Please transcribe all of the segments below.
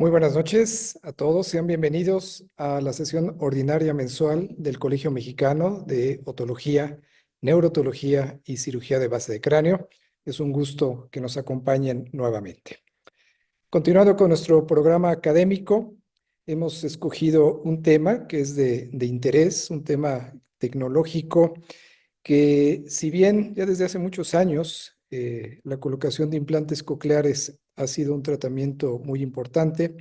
Muy buenas noches a todos. Sean bienvenidos a la sesión ordinaria mensual del Colegio Mexicano de Otología, Neurotología y Cirugía de Base de Cráneo. Es un gusto que nos acompañen nuevamente. Continuando con nuestro programa académico, hemos escogido un tema que es de interés, un tema tecnológico que, si bien ya desde hace muchos años la colocación de implantes cocleares ha sido un tratamiento muy importante,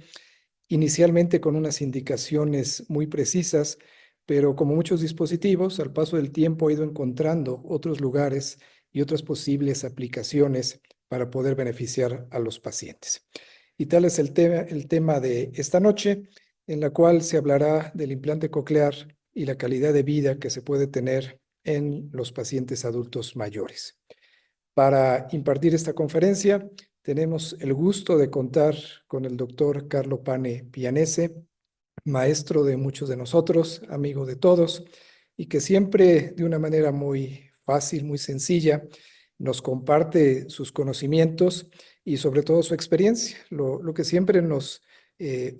inicialmente con unas indicaciones muy precisas, pero como muchos dispositivos, al paso del tiempo ha ido encontrando otros lugares y otras posibles aplicaciones para poder beneficiar a los pacientes. Y tal es el tema de esta noche, en la cual se hablará del implante coclear y la calidad de vida que se puede tener en los pacientes adultos mayores. Para impartir esta conferencia, tenemos el gusto de contar con el doctor Carlo Pane Pianese, maestro de muchos de nosotros, amigo de todos, y que siempre de una manera muy fácil, muy sencilla, nos comparte sus conocimientos y sobre todo su experiencia. Lo que siempre nos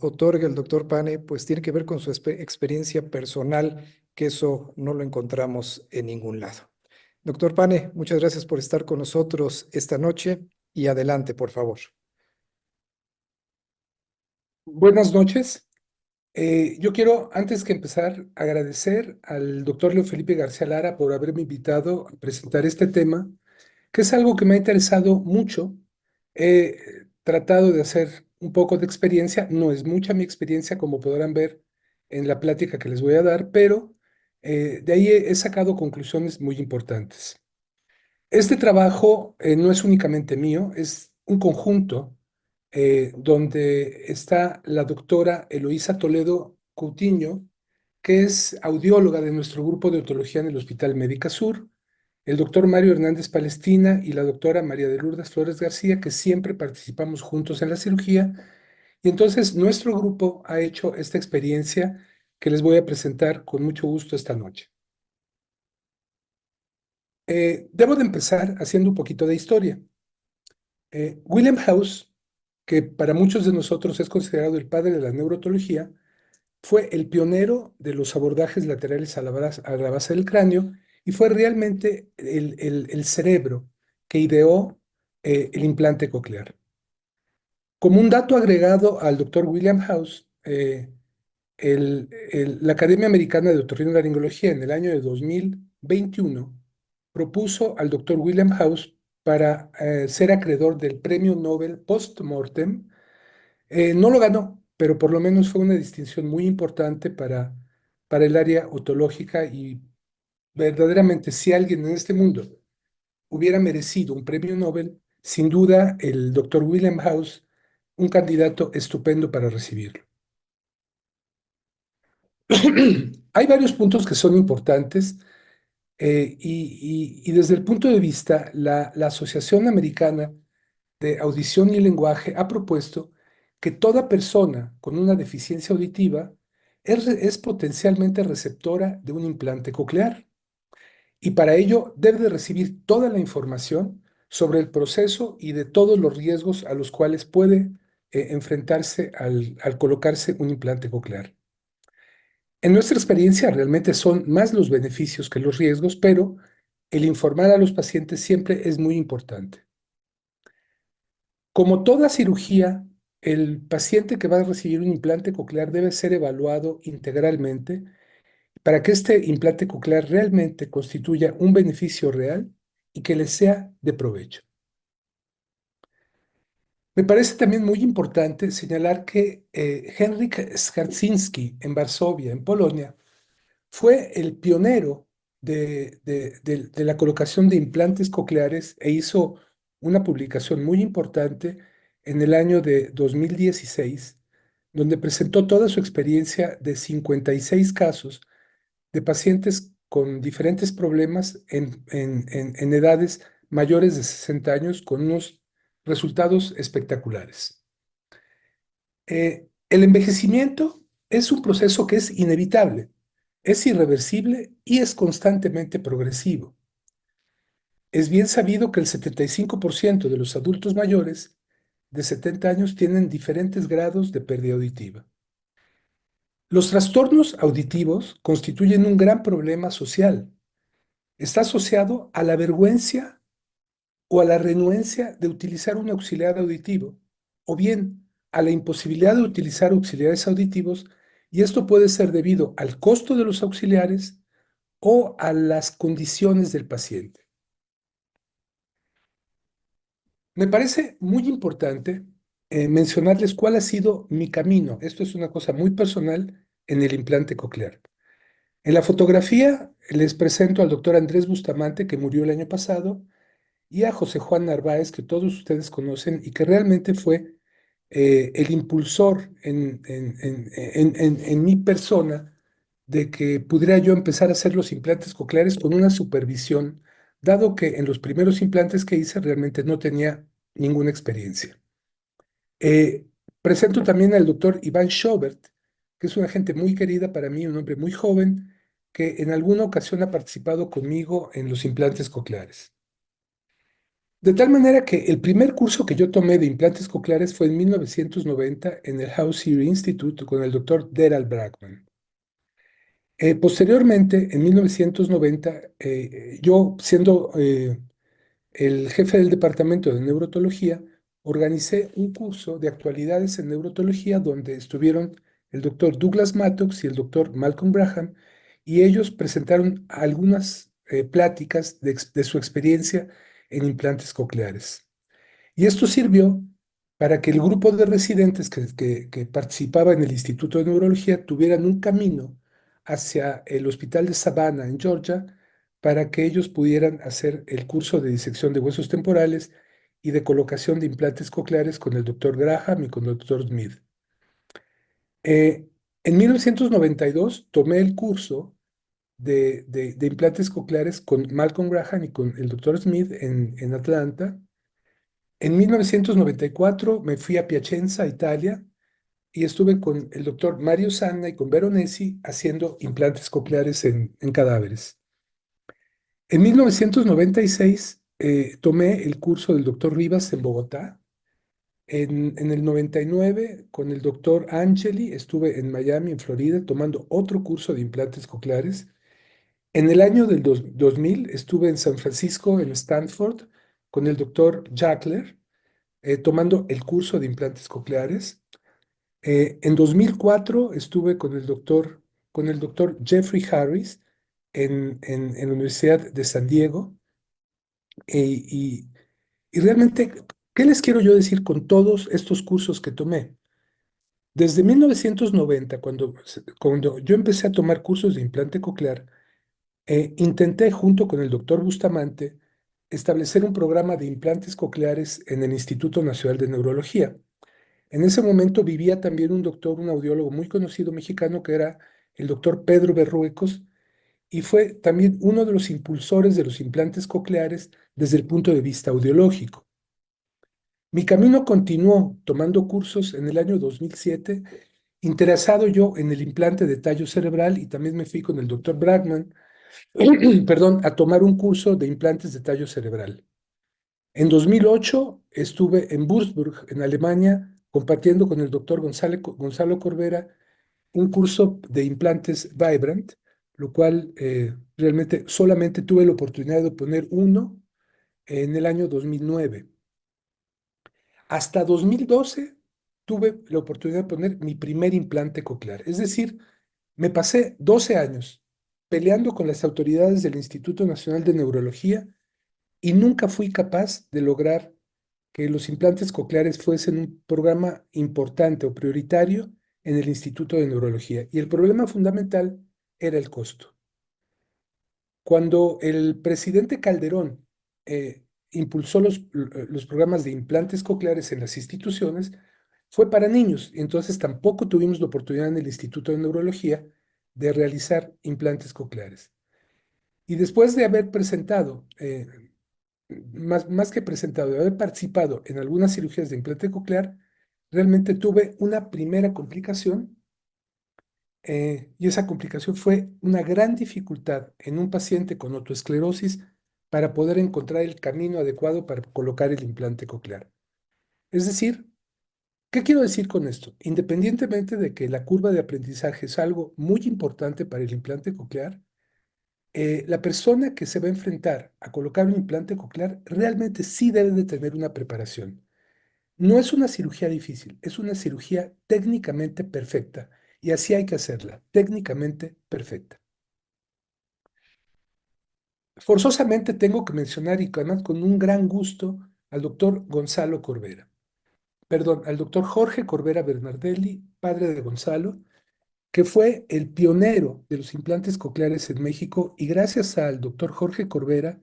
otorga el doctor Pane, pues tiene que ver con su experiencia personal, que eso no lo encontramos en ningún lado. Doctor Pane, muchas gracias por estar con nosotros esta noche y adelante, por favor. Buenas noches. Yo quiero, antes que empezar, agradecer al doctor Leo Felipe García Lara por haberme invitado a presentar este tema, que es algo que me ha interesado mucho. He tratado de hacer un poco de experiencia, no es mucha mi experiencia, como podrán ver en la plática que les voy a dar, pero de ahí he sacado conclusiones muy importantes. Este trabajo no es únicamente mío, es un conjunto donde está la doctora Eloísa Toledo Coutinho, que es audióloga de nuestro grupo de otología en el Hospital Médica Sur, el doctor Mario Hernández Palestina y la doctora María de Lourdes Flores García, que siempre participamos juntos en la cirugía. Y entonces nuestro grupo ha hecho esta experiencia que les voy a presentar con mucho gusto esta noche. Debo de empezar haciendo un poquito de historia. William House, que para muchos de nosotros es considerado el padre de la neurotología, fue el pionero de los abordajes laterales a la base del cráneo y fue realmente el cerebro que ideó el implante coclear. Como un dato agregado al doctor William House, la Academia Americana de Otorrinolaringología en el año de 2021 propuso al doctor William House para ser acreedor del Premio Nobel Post-Mortem. No lo ganó, pero por lo menos fue una distinción muy importante para el área otológica y verdaderamente si alguien en este mundo hubiera merecido un premio Nobel, sin duda el doctor William House, un candidato estupendo para recibirlo. Hay varios puntos que son importantes y desde el punto de vista, la Asociación Americana de Audición y Lenguaje ha propuesto que toda persona con una deficiencia auditiva es potencialmente receptora de un implante coclear y para ello debe de recibir toda la información sobre el proceso y de todos los riesgos a los cuales puede enfrentarse al colocarse un implante coclear. En nuestra experiencia realmente son más los beneficios que los riesgos, pero el informar a los pacientes siempre es muy importante. Como toda cirugía, el paciente que va a recibir un implante coclear debe ser evaluado integralmente para que este implante coclear realmente constituya un beneficio real y que le sea de provecho. Me parece también muy importante señalar que Henryk Skarczynski en Varsovia, en Polonia, fue el pionero de la colocación de implantes cocleares e hizo una publicación muy importante en el año de 2016, donde presentó toda su experiencia de 56 casos de pacientes con diferentes problemas en edades mayores de 60 años con unos resultados espectaculares. El envejecimiento es un proceso que es inevitable, es irreversible y es constantemente progresivo. Es bien sabido que el 75% de los adultos mayores de 70 años tienen diferentes grados de pérdida auditiva. Los trastornos auditivos constituyen un gran problema social. Está asociado a la vergüenza o a la renuencia de utilizar un auxiliar auditivo, o bien a la imposibilidad de utilizar auxiliares auditivos, y esto puede ser debido al costo de los auxiliares o a las condiciones del paciente. Me parece muy importante mencionarles cuál ha sido mi camino. Esto es una cosa muy personal en el implante coclear. En la fotografía les presento al doctor Andrés Bustamante, que murió el año pasado, y a José Juan Narváez, que todos ustedes conocen y que realmente fue el impulsor en mi persona de que pudiera yo empezar a hacer los implantes cocleares con una supervisión, dado que en los primeros implantes que hice realmente no tenía ninguna experiencia. Eh, Presento también al doctor Iván Schobert, que es una gente muy querida para mí, un hombre muy joven, que en alguna ocasión ha participado conmigo en los implantes cocleares. De tal manera que el primer curso que yo tomé de implantes cocleares fue en 1990 en el House Ear Institute con el doctor Deral Bragman. Posteriormente, en 1990, yo siendo el jefe del departamento de neurotología, organicé un curso de actualidades en neurotología donde estuvieron el doctor Douglas Mattox y el doctor Malcolm Braham, y ellos presentaron algunas pláticas de su experiencia en implantes cocleares. Y esto sirvió para que el grupo de residentes que participaba en el Instituto de Neurología tuvieran un camino hacia el Hospital de Savannah en Georgia para que ellos pudieran hacer el curso de disección de huesos temporales y de colocación de implantes cocleares con el doctor Graham y con el doctor Smith. Eh, en 1992 tomé el curso de implantes cocleares con Malcolm Graham y con el doctor Smith en Atlanta. En 1994 me fui a Piacenza, Italia, y estuve con el doctor Mario Sanna y con Veronesi haciendo implantes cocleares en cadáveres. En 1996 tomé el curso del doctor Rivas en Bogotá. En el 99 con el doctor Angeli estuve en Miami, en Florida, tomando otro curso de implantes cocleares. En el año del 2000 estuve en San Francisco, en Stanford, con el doctor Jackler tomando el curso de implantes cocleares. En 2004 estuve con el doctor Jeffrey Harris en la Universidad de San Diego. eh, y, y realmente, ¿qué les quiero yo decir con todos estos cursos que tomé? Desde 1990, cuando yo empecé a tomar cursos de implante coclear, intenté junto con el doctor Bustamante establecer un programa de implantes cocleares en el Instituto Nacional de Neurología. En ese momento vivía también un doctor, un audiólogo muy conocido mexicano, que era el doctor Pedro Berruecos, y fue también uno de los impulsores de los implantes cocleares desde el punto de vista audiológico. Mi camino continuó tomando cursos en el año 2007, interesado yo en el implante de tallo cerebral, y también me fui con el doctor Bragman, perdón, a tomar un curso de implantes de tallo cerebral. En 2008 estuve en Würzburg, en Alemania, compartiendo con el doctor Gonzalo Corbera un curso de implantes Vibrant, lo cual realmente solamente tuve la oportunidad de poner uno en el año 2009. Hasta 2012 tuve la oportunidad de poner mi primer implante coclear. Es decir, me pasé 12 años peleando con las autoridades del Instituto Nacional de Neurología y nunca fui capaz de lograr que los implantes cocleares fuesen un programa importante o prioritario en el Instituto de Neurología. Y el problema fundamental era el costo. Cuando el presidente Calderón impulsó los programas de implantes cocleares en las instituciones, fue para niños. Entonces tampoco tuvimos la oportunidad en el Instituto de Neurología de realizar implantes cocleares. Y después de haber presentado más que presentado, de haber participado en algunas cirugías de implante coclear, realmente tuve una primera complicación, y esa complicación fue una gran dificultad en un paciente con otoesclerosis para poder encontrar el camino adecuado para colocar el implante coclear. Es decir, ¿qué quiero decir con esto? Independientemente de que la curva de aprendizaje es algo muy importante para el implante coclear, la persona que se va a enfrentar a colocar un implante coclear realmente sí debe de tener una preparación. No es una cirugía difícil, es una cirugía técnicamente perfecta y así hay que hacerla, técnicamente perfecta. Forzosamente tengo que mencionar y además con un gran gusto al doctor Gonzalo Corbera, perdón, al doctor Jorge Corbera Bernardelli, padre de Gonzalo, que fue el pionero de los implantes cocleares en México y gracias al doctor Jorge Corbera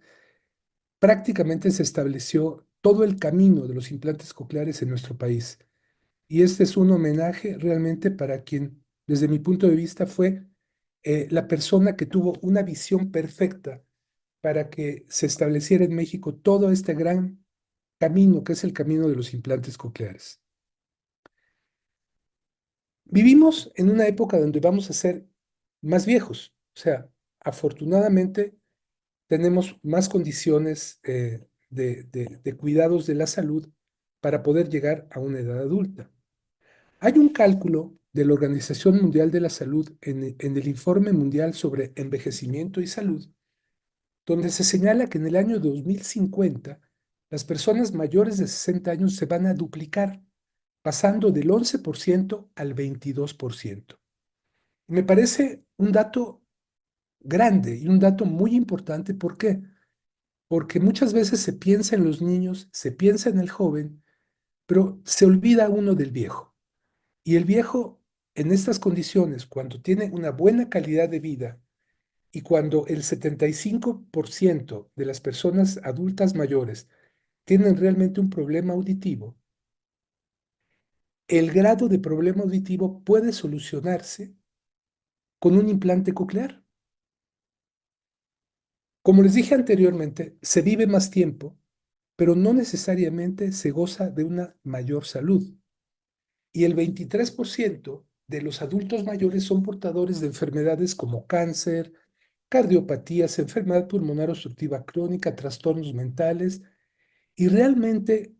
prácticamente se estableció todo el camino de los implantes cocleares en nuestro país. Y este es un homenaje realmente para quien, desde mi punto de vista, fue la persona que tuvo una visión perfecta para que se estableciera en México todo este gran camino que es el camino de los implantes cocleares. Vivimos en una época donde vamos a ser más viejos, o sea, afortunadamente tenemos más condiciones de cuidados de la salud para poder llegar a una edad adulta. Hay un cálculo de la Organización Mundial de la Salud en el Informe Mundial sobre Envejecimiento y Salud, donde se señala que en el año 2050 las personas mayores de 60 años se van a duplicar, pasando del 11% al 22%. Me parece un dato grande y un dato muy importante. ¿Por qué? Porque muchas veces se piensa en los niños, se piensa en el joven, pero se olvida uno del viejo. Y el viejo, en estas condiciones, cuando tiene una buena calidad de vida y cuando el 75% de las personas adultas mayores tienen realmente un problema auditivo, el grado de problema auditivo puede solucionarse con un implante coclear. Como les dije anteriormente, se vive más tiempo, pero no necesariamente se goza de una mayor salud. Y el 23% de los adultos mayores son portadores de enfermedades como cáncer, cardiopatías, enfermedad pulmonar obstructiva crónica, trastornos mentales, y realmente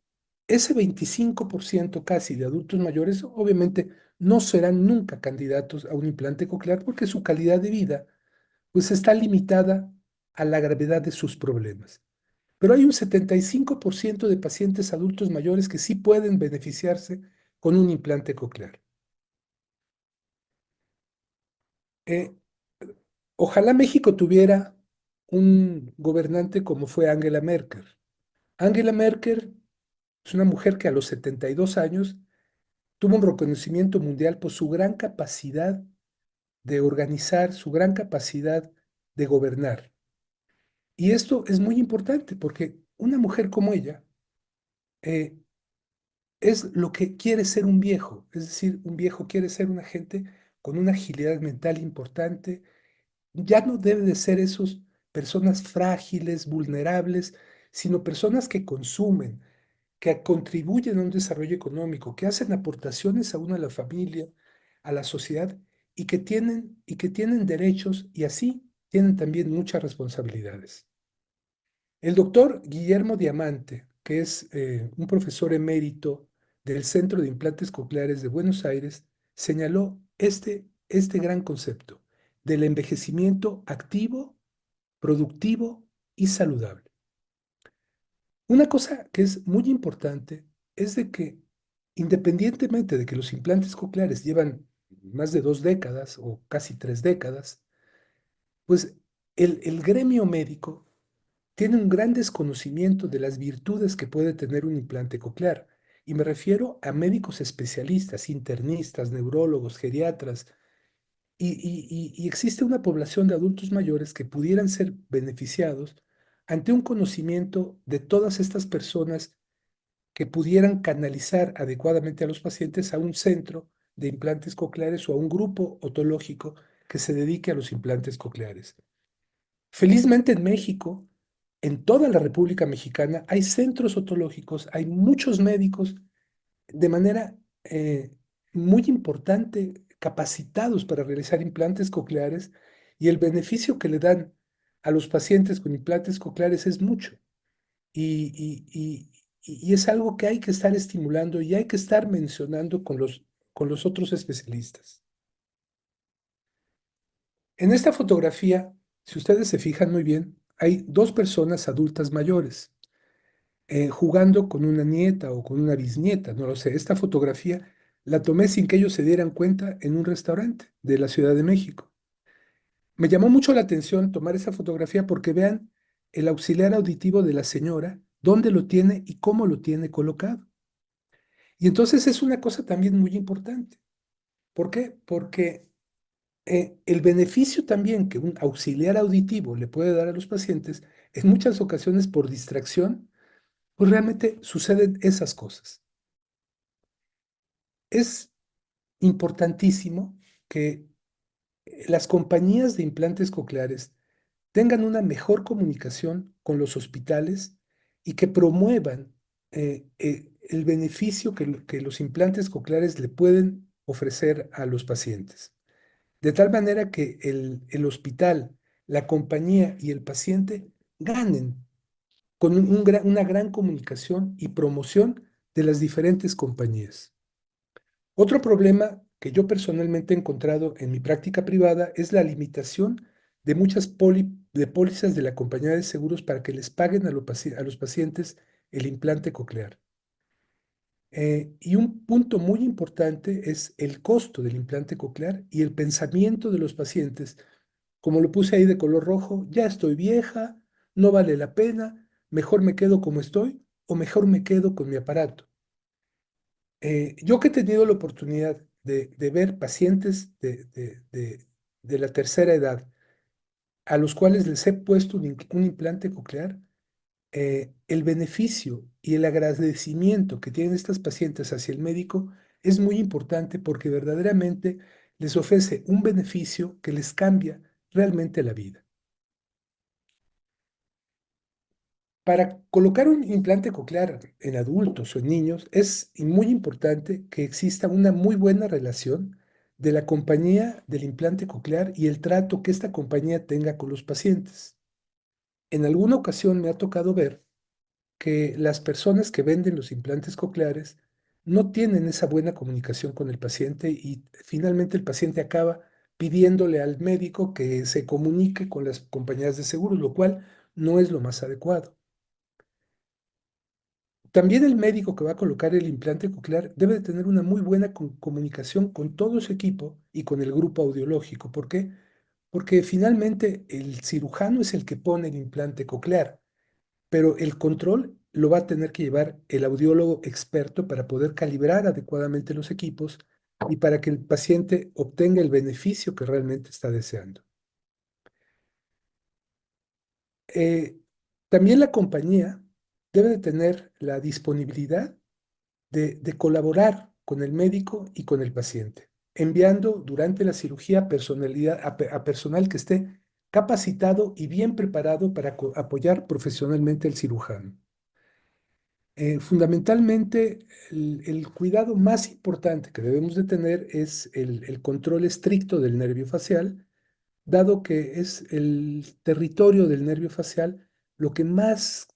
ese 25% casi de adultos mayores obviamente no serán nunca candidatos a un implante coclear porque su calidad de vida pues está limitada a la gravedad de sus problemas. Pero hay un 75% de pacientes adultos mayores que sí pueden beneficiarse con un implante coclear. Eh, Ojalá México tuviera un gobernante como fue Angela Merkel. Angela Merkel es una mujer que a los 72 años tuvo un reconocimiento mundial por su gran capacidad de organizar, su gran capacidad de gobernar. Y esto es muy importante porque una mujer como ella eh, es lo que quiere ser un viejo. Es decir, un viejo quiere ser una gente con una agilidad mental importante. Ya no debe de ser esos personas frágiles, vulnerables, sino personas que consumen, que contribuyen a un desarrollo económico, que hacen aportaciones aún a la familia, a la sociedad y que tienen derechos y así tienen también muchas responsabilidades. El doctor Guillermo Diamante, que es un profesor emérito del Centro de Implantes Cocleares de Buenos Aires, señaló este gran concepto del envejecimiento activo, productivo y saludable. Una cosa que es muy importante es de que independientemente de que los implantes cocleares llevan más de 2 décadas o casi 3 décadas, pues el gremio médico tiene un gran desconocimiento de las virtudes que puede tener un implante coclear. Y me refiero a médicos especialistas, internistas, neurólogos, geriatras. Y existe una población de adultos mayores que pudieran ser beneficiados ante un conocimiento de todas estas personas que pudieran canalizar adecuadamente a los pacientes a un centro de implantes cocleares o a un grupo otológico que se dedique a los implantes cocleares. Felizmente en México, en toda la República Mexicana, hay centros otológicos, hay muchos médicos de manera muy importante capacitados para realizar implantes cocleares y el beneficio que le dan a los pacientes con implantes cocleares es mucho. Y, y, y, y es algo que hay que estar estimulando y hay que estar mencionando con los otros especialistas. En esta fotografía, si ustedes se fijan muy bien, hay dos personas adultas mayores jugando con una nieta o con una bisnieta, no lo sé. Esta fotografía la tomé sin que ellos se dieran cuenta en un restaurante de la Ciudad de México. Me llamó mucho la atención tomar esa fotografía porque vean el auxiliar auditivo de la señora, dónde lo tiene y cómo lo tiene colocado. Y entonces es una cosa también muy importante. ¿Por qué? Porque el beneficio también que un auxiliar auditivo le puede dar a los pacientes, en muchas ocasiones por distracción, pues realmente suceden esas cosas. Es importantísimo que las compañías de implantes cocleares tengan una mejor comunicación con los hospitales y que promuevan el beneficio que los implantes cocleares le pueden ofrecer a los pacientes. De tal manera que el hospital, la compañía y el paciente ganen con una gran comunicación y promoción de las diferentes compañías. Otro problema que yo personalmente he encontrado en mi práctica privada es la limitación de muchas pólizas de la compañía de seguros para que les paguen a los pacientes el implante coclear. Y un punto muy importante es el costo del implante coclear y el pensamiento de los pacientes. Como lo puse ahí de color rojo, ya estoy vieja, no vale la pena, mejor me quedo como estoy o mejor me quedo con mi aparato. Yo que he tenido la oportunidad de ver pacientes de la tercera edad a los cuales les he puesto un implante coclear, el beneficio y el agradecimiento que tienen estas pacientes hacia el médico es muy importante porque verdaderamente les ofrece un beneficio que les cambia realmente la vida. Para colocar un implante coclear en adultos o en niños es muy importante que exista una muy buena relación de la compañía del implante coclear y el trato que esta compañía tenga con los pacientes. En alguna ocasión me ha tocado ver que las personas que venden los implantes cocleares no tienen esa buena comunicación con el paciente y finalmente el paciente acaba pidiéndole al médico que se comunique con las compañías de seguros, lo cual no es lo más adecuado. También el médico que va a colocar el implante coclear debe de tener una muy buena comunicación con todo su equipo y con el grupo audiológico. ¿Por qué? Porque finalmente el cirujano es el que pone el implante coclear, pero el control lo va a tener que llevar el audiólogo experto para poder calibrar adecuadamente los equipos y para que el paciente obtenga el beneficio que realmente está deseando. Eh, También la compañía debe de tener la disponibilidad de colaborar con el médico y con el paciente, enviando durante la cirugía personalidad, a personal que esté capacitado y bien preparado para apoyar profesionalmente al cirujano. Fundamentalmente, el cuidado más importante que debemos de tener es el control estricto del nervio facial, dado que es el territorio del nervio facial lo que más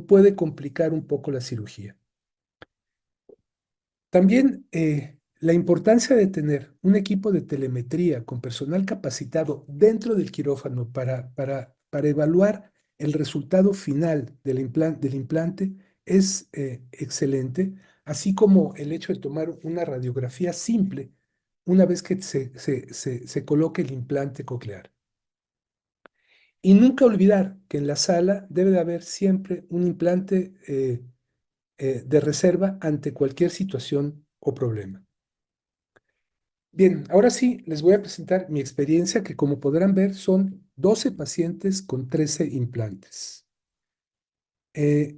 puede complicar un poco la cirugía. También la importancia de tener un equipo de telemetría con personal capacitado dentro del quirófano para evaluar el resultado final del implante es excelente, así como el hecho de tomar una radiografía simple una vez que se coloque el implante coclear. Y nunca olvidar que en la sala debe de haber siempre un implante de reserva ante cualquier situación o problema. Bien, ahora sí les voy a presentar mi experiencia que como podrán ver son 12 pacientes con 13 implantes. Eh,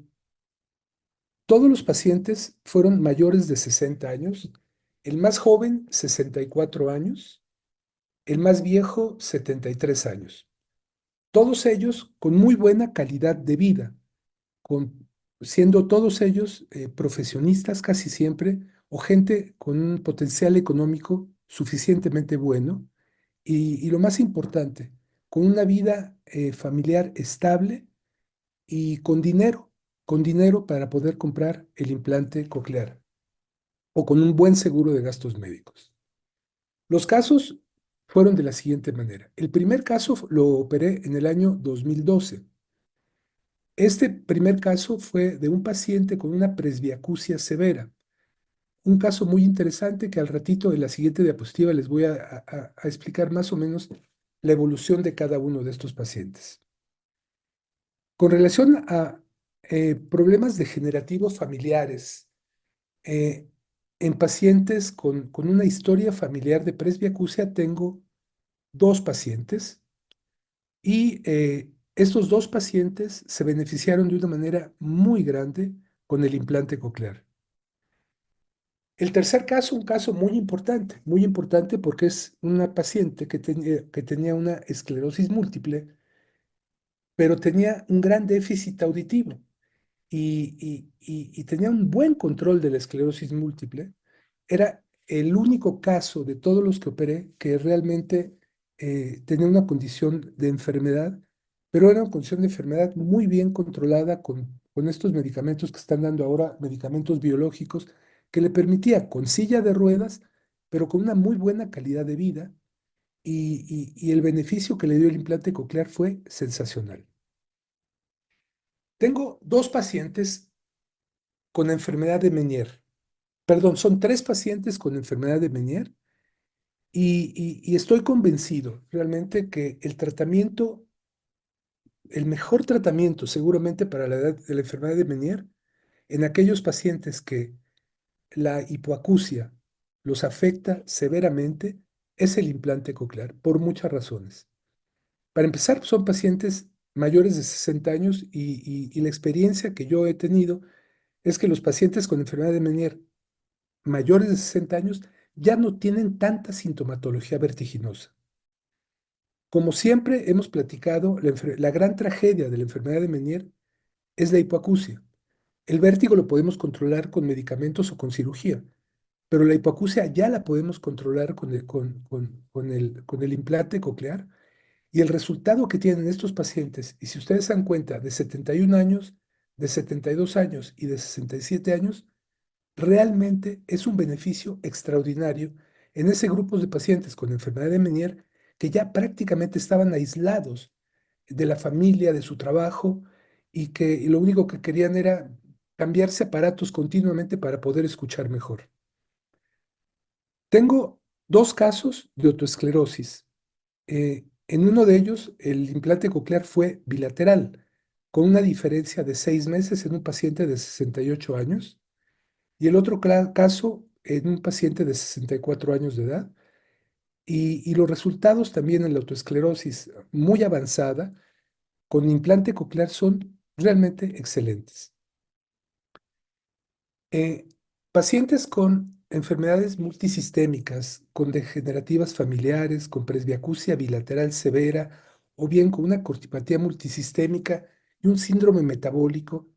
todos los pacientes fueron mayores de 60 años, el más joven 64 años, el más viejo 73 años. Todos ellos con muy buena calidad de vida, siendo todos ellos profesionistas casi siempre o gente con un potencial económico suficientemente bueno y lo más importante, con una vida familiar estable y con dinero con dinero para poder comprar el implante coclear o con un buen seguro de gastos médicos. Los casos fueron de la siguiente manera. El primer caso lo operé en el año 2012. Este primer caso fue de un paciente con una presbiacusia severa. Un caso muy interesante que al ratito en la siguiente diapositiva les voy a explicar más o menos la evolución de cada uno de estos pacientes. Con relación a problemas degenerativos familiares, eh, en pacientes con una historia familiar de presbiacusia tengo dos pacientes y estos dos pacientes se beneficiaron de una manera muy grande con el implante coclear. El tercer caso, un caso muy importante porque es una paciente que tenía una esclerosis múltiple, pero tenía un gran déficit auditivo y tenía un buen control de la esclerosis múltiple. Era el único caso de todos los que operé que realmente tenía una condición de enfermedad, pero era una condición de enfermedad muy bien controlada con estos medicamentos que están dando ahora, medicamentos biológicos, que le permitía con silla de ruedas, pero con una muy buena calidad de vida, y el beneficio que le dio el implante coclear fue sensacional. Tengo dos pacientes con enfermedad de Meniere. Perdón, son tres pacientes con enfermedad de Meniere y estoy convencido realmente que el mejor tratamiento seguramente para la edad de la enfermedad de Meniere, en aquellos pacientes que la hipoacusia los afecta severamente, es el implante coclear, por muchas razones. Para empezar, son pacientes mayores de 60 años y la experiencia que yo he tenido es que los pacientes con enfermedad de Meniere mayores de 60 años ya no tienen tanta sintomatología vertiginosa. Como siempre hemos platicado, la gran tragedia de la enfermedad de Meniere es la hipoacusia. El vértigo lo podemos controlar con medicamentos o con cirugía, pero la hipoacusia ya la podemos controlar con el implante coclear, y el resultado que tienen estos pacientes, y si ustedes se dan cuenta, de 71 años, de 72 años y de 67 años, realmente es un beneficio extraordinario en ese grupo de pacientes con enfermedad de Meniere que ya prácticamente estaban aislados de la familia, de su trabajo, y lo único que querían era cambiarse aparatos continuamente para poder escuchar mejor. Tengo dos casos de otoesclerosis. En uno de ellos, el implante coclear fue bilateral, con una diferencia de 6 meses en un paciente de 68 años, y el otro caso en un paciente de 64 años de edad, y los resultados también en la autoesclerosis muy avanzada con implante coclear son realmente excelentes. Eh, Pacientes con enfermedades multisistémicas, con degenerativas familiares, con presbiacusia bilateral severa o bien con una cortipatía multisistémica y un síndrome metabólico,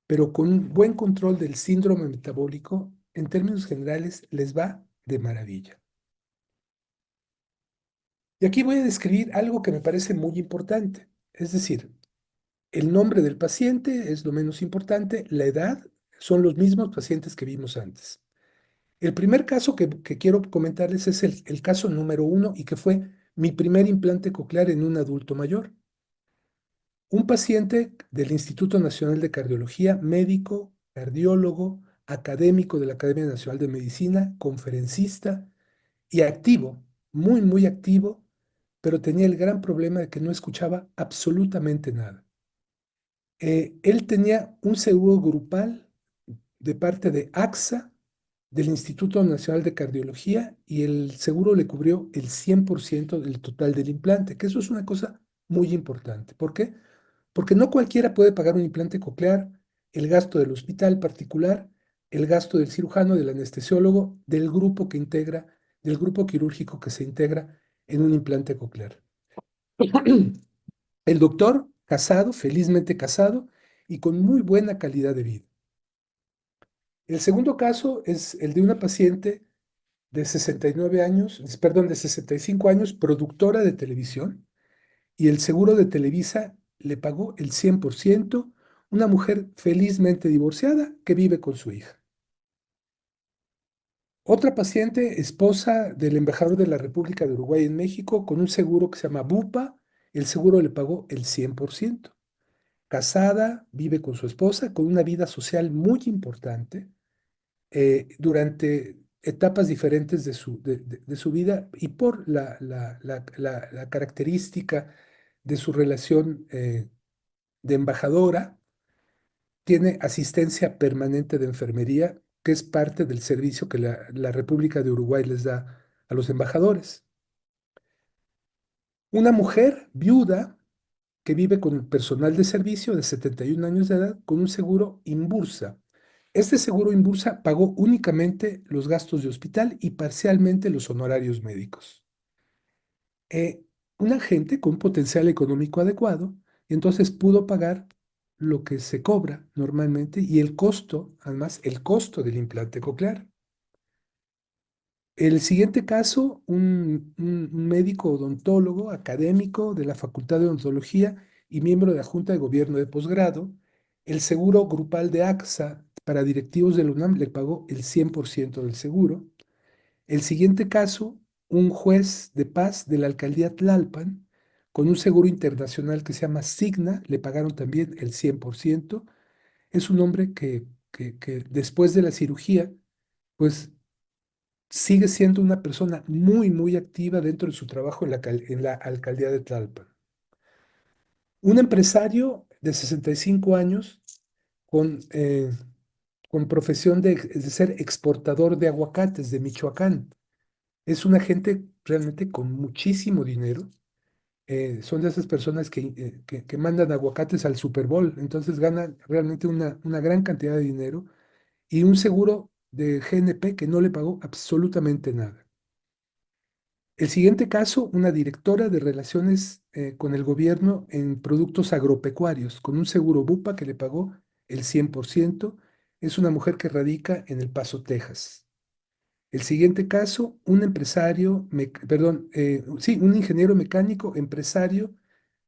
pero con un buen control del síndrome metabólico, en términos generales les va de maravilla. Y aquí voy a describir algo que me parece muy importante, es decir, el nombre del paciente es lo menos importante, la edad son los mismos pacientes que vimos antes. El primer caso que quiero comentarles es el caso número 1 y que fue mi primer implante coclear en un adulto mayor. Un paciente del Instituto Nacional de Cardiología, médico, cardiólogo, académico de la Academia Nacional de Medicina, conferencista y activo, muy, muy activo, pero tenía el gran problema de que no escuchaba absolutamente nada. Él tenía un seguro grupal de parte de AXA, del Instituto Nacional de Cardiología, y el seguro le cubrió el 100% del total del implante, que eso es una cosa muy importante. ¿Por qué? Porque no cualquiera puede pagar un implante coclear, el gasto del hospital particular, el gasto del cirujano, del anestesiólogo, del grupo quirúrgico que se integra en un implante coclear. El doctor, casado, felizmente casado, y con muy buena calidad de vida. El segundo caso es el de una paciente de 69 años, perdón, de 65 años, productora de televisión, y el seguro de Televisa le pagó el 100%, una mujer felizmente divorciada que vive con su hija. Otra paciente, esposa del embajador de la República de Uruguay en México, con un seguro que se llama Bupa, el seguro le pagó el 100%. Casada, vive con su esposa, con una vida social muy importante durante etapas diferentes de su vida y por la característica de su relación de embajadora, tiene asistencia permanente de enfermería, que es parte del servicio que la República de Uruguay les da a los embajadores. Una mujer viuda que vive con el personal de servicio de 71 años de edad con un seguro Inbursa. Este seguro Inbursa pagó únicamente los gastos de hospital y parcialmente los honorarios médicos. Eh, una gente con potencial económico adecuado, y entonces pudo pagar lo que se cobra normalmente y el costo, además, el costo del implante coclear. El siguiente caso, un médico odontólogo académico de la Facultad de Odontología y miembro de la Junta de Gobierno de posgrado, el seguro grupal de AXA para directivos de la UNAM le pagó el 100% del seguro. El siguiente caso, un juez de paz de la alcaldía Tlalpan, con un seguro internacional que se llama Signa, le pagaron también el 100%. Es un hombre que después de la cirugía, pues sigue siendo una persona muy, muy activa dentro de su trabajo en la alcaldía de Tlalpan. Un empresario de 65 años con, con profesión de ser exportador de aguacates de Michoacán. Es una gente realmente con muchísimo dinero. Son de esas personas que mandan aguacates al Super Bowl, entonces ganan realmente una gran cantidad de dinero y un seguro de GNP que no le pagó absolutamente nada. El siguiente caso, una directora de relaciones con el gobierno en productos agropecuarios, con un seguro Bupa que le pagó el 100%. Es una mujer que radica en El Paso, Texas. El siguiente caso, un empresario, perdón, sí, un ingeniero mecánico, empresario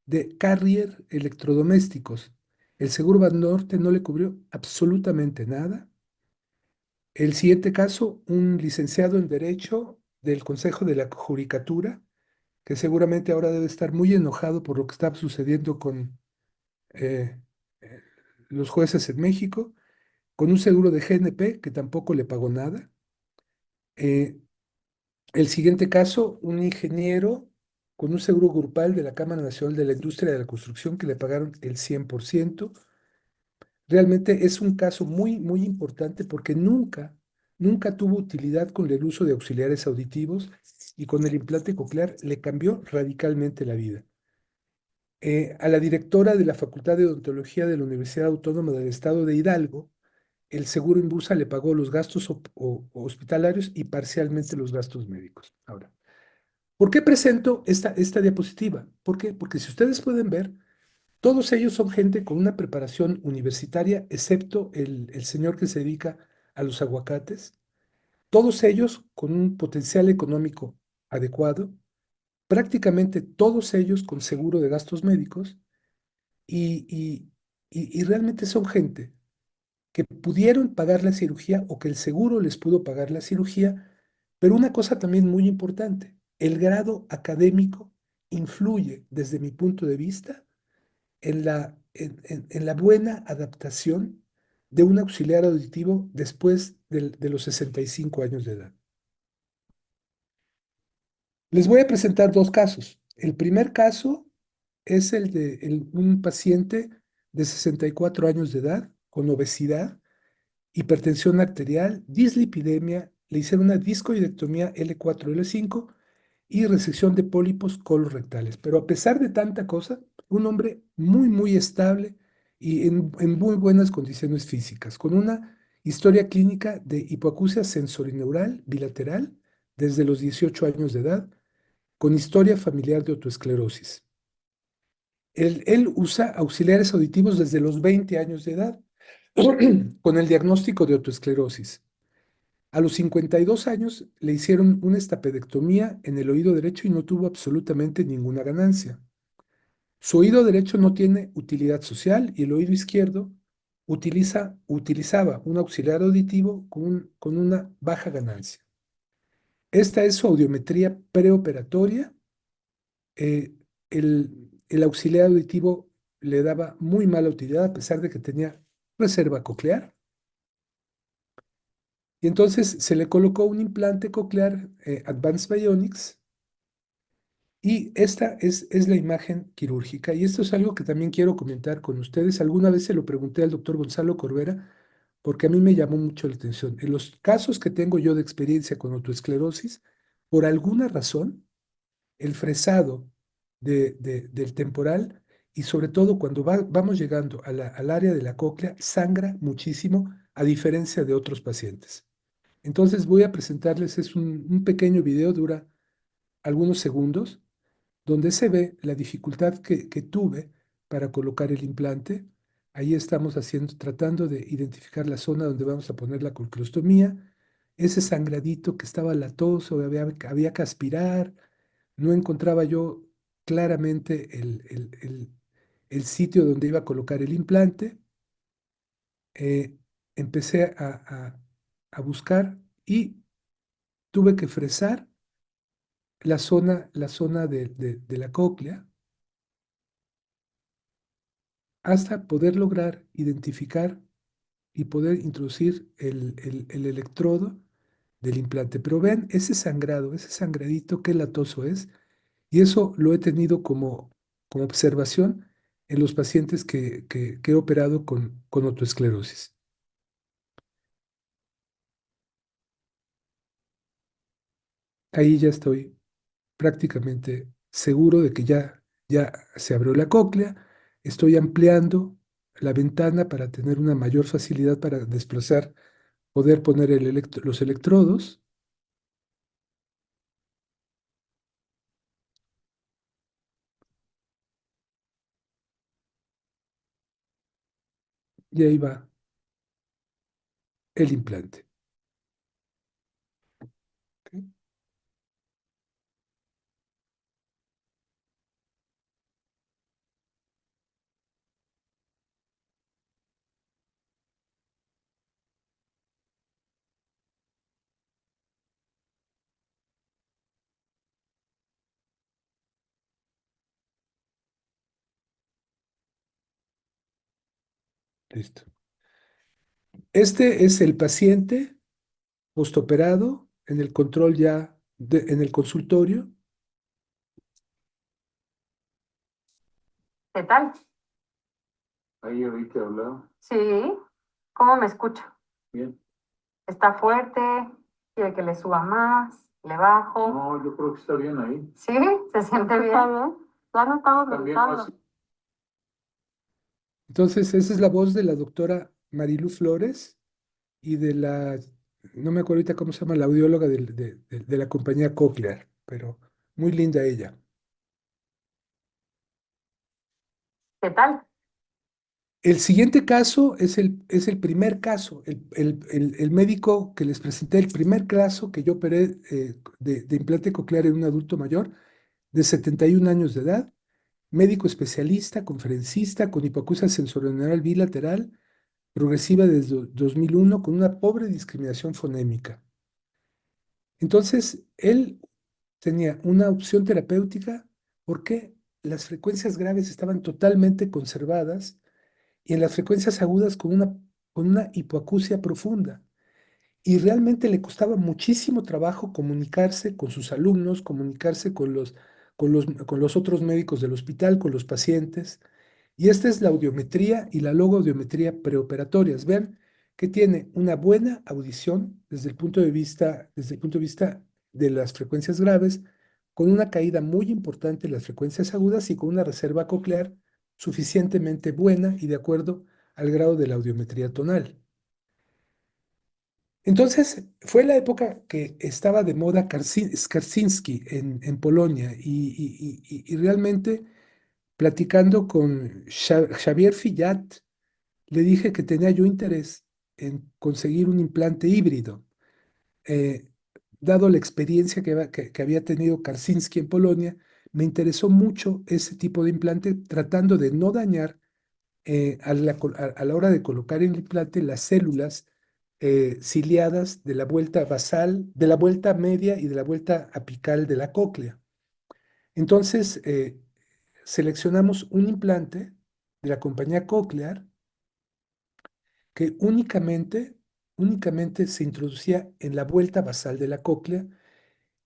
de Carrier Electrodomésticos. El seguro Banorte no le cubrió absolutamente nada. El siguiente caso, un licenciado en Derecho del Consejo de la Judicatura, que seguramente ahora debe estar muy enojado por lo que está sucediendo con eh, eh, los jueces en México, con un seguro de GNP que tampoco le pagó nada. Eh, el siguiente caso, un ingeniero con un seguro grupal de la Cámara Nacional de la Industria de la Construcción que le pagaron el 100%. Realmente es un caso muy, muy importante porque nunca tuvo utilidad con el uso de auxiliares auditivos y con el implante coclear le cambió radicalmente la vida. A la directora de la Facultad de Odontología de la Universidad Autónoma del Estado de Hidalgo, el seguro Inbursa le pagó los gastos hospitalarios y parcialmente los gastos médicos. Ahora, ¿por qué presento esta diapositiva? ¿Por qué? Porque si ustedes pueden ver, todos ellos son gente con una preparación universitaria, excepto el señor que se dedica a los aguacates. Todos ellos con un potencial económico adecuado, prácticamente todos ellos con seguro de gastos médicos y, y, y realmente son gente que pudieron pagar la cirugía o que el seguro les pudo pagar la cirugía, pero una cosa también muy importante, el grado académico influye desde mi punto de vista en la buena adaptación de un auxiliar auditivo después de los 65 años de edad. Les voy a presentar dos casos. El primer caso es el de un paciente de 64 años de edad con obesidad, hipertensión arterial, dislipidemia, le hicieron una discoidectomía L4, L5 y resección de pólipos colorectales. Pero a pesar de tanta cosa, un hombre muy, muy estable y en muy buenas condiciones físicas, con una historia clínica de hipoacusia sensorineural bilateral desde los 18 años de edad, con historia familiar de autoesclerosis. Él usa auxiliares auditivos desde los 20 años de edad, con el diagnóstico de autoesclerosis. A los 52 años le hicieron una estapedectomía en el oído derecho y no tuvo absolutamente ninguna ganancia. Su oído derecho no tiene utilidad social y el oído izquierdo utilizaba un auxiliar auditivo con una baja ganancia. Esta es su audiometría preoperatoria. eh, el auxiliar auditivo le daba muy mala utilidad a pesar de que tenía reserva coclear. Y entonces se le colocó un implante coclear Advanced Bionics y esta es la imagen quirúrgica. Y esto es algo que también quiero comentar con ustedes. Alguna vez se lo pregunté al doctor Gonzalo Corbera porque a mí me llamó mucho la atención. En los casos que tengo yo de experiencia con autoesclerosis, por alguna razón, el fresado del temporal y sobre todo cuando vamos llegando al área de la cóclea, sangra muchísimo a diferencia de otros pacientes. Entonces voy a presentarles, es un pequeño video, dura algunos segundos, donde se ve la dificultad que tuve para colocar el implante. Ahí estamos tratando de identificar la zona donde vamos a poner la colclostomía. Ese sangradito que estaba latoso, había que aspirar, no encontraba yo claramente el sitio donde iba a colocar el implante. Eh, Empecé a buscar y tuve que fresar la zona de la cóclea hasta poder lograr identificar y poder introducir el electrodo del implante. Pero ven ese sangrado, ese sangradito, qué latoso es. Y eso lo he tenido como observación en los pacientes que he operado con autoesclerosis. Ahí ya estoy prácticamente seguro de que ya se abrió la cóclea. Estoy ampliando la ventana para tener una mayor facilidad para desplazar, poder poner los electrodos. Y ahí va el implante. ¿Ok? Listo. Este es el paciente postoperado en el control ya, en el consultorio. ¿Qué tal? Ahí oí que hablaba. Sí, ¿cómo me escucha? Bien. ¿Está fuerte? ¿Quiere que le suba más? ¿Le bajo? No, yo creo que está bien ahí. ¿Sí? ¿Se siente bien? ¿Está bien? Ya no estamos También gritando. más. Entonces, esa es la voz de la doctora Marilu Flores y no me acuerdo ahorita cómo se llama, la audióloga de la compañía Cochlear, pero muy linda ella. ¿Qué tal? El siguiente caso es el primer caso, el médico que les presenté, el primer caso que yo operé de implante coclear en un adulto mayor de 71 años de edad, médico especialista, conferencista con hipoacusia sensorineural bilateral, progresiva desde 2001 con una pobre discriminación fonémica. Entonces, él tenía una opción terapéutica porque las frecuencias graves estaban totalmente conservadas y en las frecuencias agudas con una hipoacusia profunda. Y realmente le costaba muchísimo trabajo comunicarse con sus alumnos, comunicarse con los otros médicos del hospital, con los pacientes. Y esta es la audiometría y la logoaudiometría preoperatorias. Vean que tiene una buena audición desde el punto de vista de las frecuencias graves, con una caída muy importante en las frecuencias agudas y con una reserva coclear suficientemente buena y de acuerdo al grado de la audiometría tonal. Entonces, fue la época que estaba de moda Skarczynski en Polonia y realmente platicando con Xavier Fillat, le dije que tenía yo interés en conseguir un implante híbrido, eh, dado la experiencia que había tenido Karczynski en Polonia, me interesó mucho ese tipo de implante, tratando de no dañar a la hora de colocar el implante las células ciliadas de la vuelta basal, de la vuelta media y de la vuelta apical de la cóclea. Entonces, seleccionamos un implante de la compañía Cochlear que únicamente se introducía en la vuelta basal de la cóclea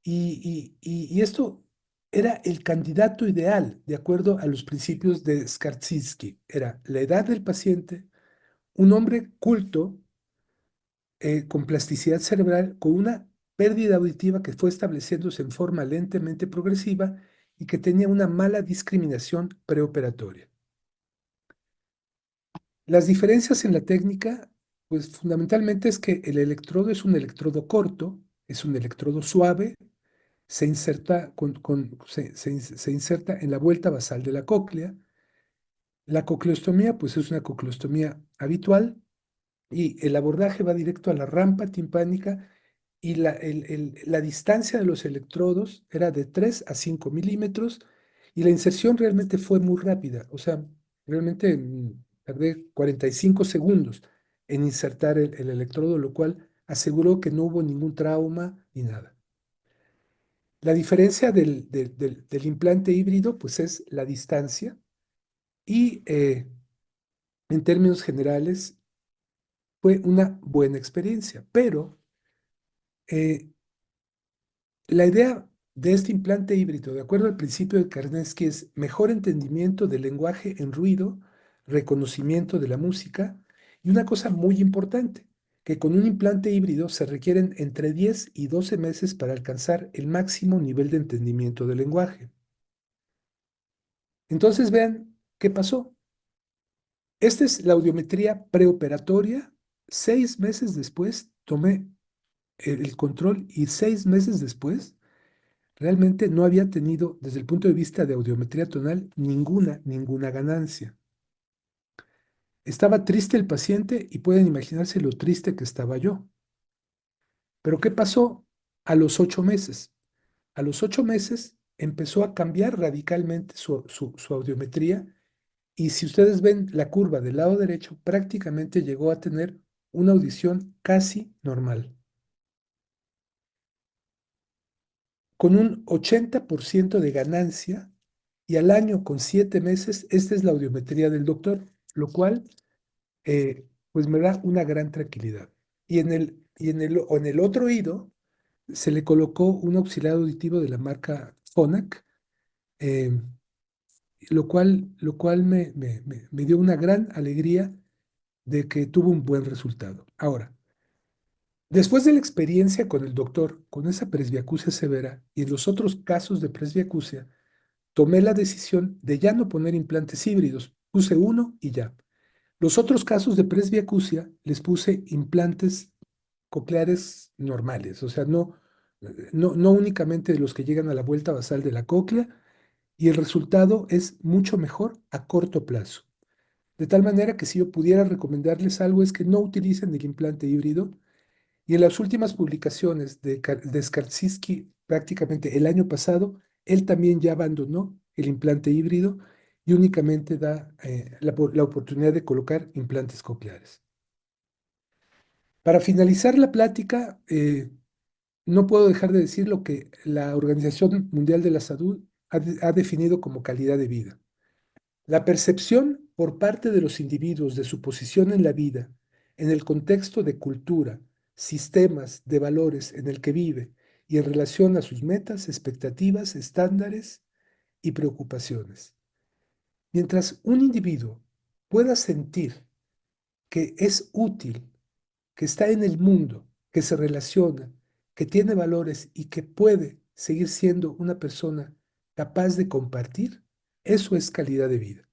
y esto era el candidato ideal de acuerdo a los principios de Skarczynski. Era la edad del paciente, un hombre culto con plasticidad cerebral, con una pérdida auditiva que fue estableciéndose en forma lentamente progresiva y que tenía una mala discriminación preoperatoria. Las diferencias en la técnica, pues fundamentalmente es que el electrodo es un electrodo corto, es un electrodo suave, se inserta, se inserta en la vuelta basal de la cóclea. La cocleostomía, pues es una cocleostomía habitual y el abordaje va directo a la rampa timpánica y la distancia de los electrodos era de 3 a 5 milímetros y la inserción realmente fue muy rápida, o sea, realmente tardé 45 segundos en insertar el electrodo, lo cual aseguró que no hubo ningún trauma ni nada. La diferencia del implante híbrido, pues es la distancia y en términos generales fue una buena experiencia, pero eh, la idea de este implante híbrido, de acuerdo al principio de Karnetsky, es mejor entendimiento del lenguaje en ruido, reconocimiento de la música y una cosa muy importante, que con un implante híbrido se requieren entre 10 y 12 meses para alcanzar el máximo nivel de entendimiento del lenguaje. Entonces vean qué pasó. Esta es la audiometría preoperatoria. 6 meses después tomé el control y 6 meses después realmente no había tenido, desde el punto de vista de audiometría tonal, ninguna ganancia. Estaba triste el paciente y pueden imaginarse lo triste que estaba yo. Pero ¿qué pasó a los 8 meses? A los 8 meses empezó a cambiar radicalmente su audiometría y si ustedes ven la curva del lado derecho, prácticamente llegó a tener una audición casi normal, con un 80% de ganancia y al año con 7 meses, esta es la audiometría del doctor, lo cual pues me da una gran tranquilidad. O en el otro oído se le colocó un auxiliar auditivo de la marca Phonak, eh, lo cual me dio una gran alegría de que tuvo un buen resultado. Ahora, después de la experiencia con el doctor, con esa presbiacusia severa y en los otros casos de presbiacusia, tomé la decisión de ya no poner implantes híbridos. Puse uno y ya. Los otros casos de presbiacusia les puse implantes cocleares normales, o sea, no únicamente de los que llegan a la vuelta basal de la cóclea, y el resultado es mucho mejor a corto plazo. De tal manera que si yo pudiera recomendarles algo es que no utilicen el implante híbrido, y en las últimas publicaciones de Skarczynski, prácticamente el año pasado, él también ya abandonó el implante híbrido y únicamente da la oportunidad de colocar implantes cocleares. Para finalizar la plática, no puedo dejar de decir lo que la Organización Mundial de la Salud ha definido como calidad de vida. La percepción por parte de los individuos de su posición en la vida, en el contexto de cultura, sistemas de valores en el que vive y en relación a sus metas, expectativas, estándares y preocupaciones. Mientras un individuo pueda sentir que es útil, que está en el mundo, que se relaciona, que tiene valores y que puede seguir siendo una persona capaz de compartir, eso es calidad de vida.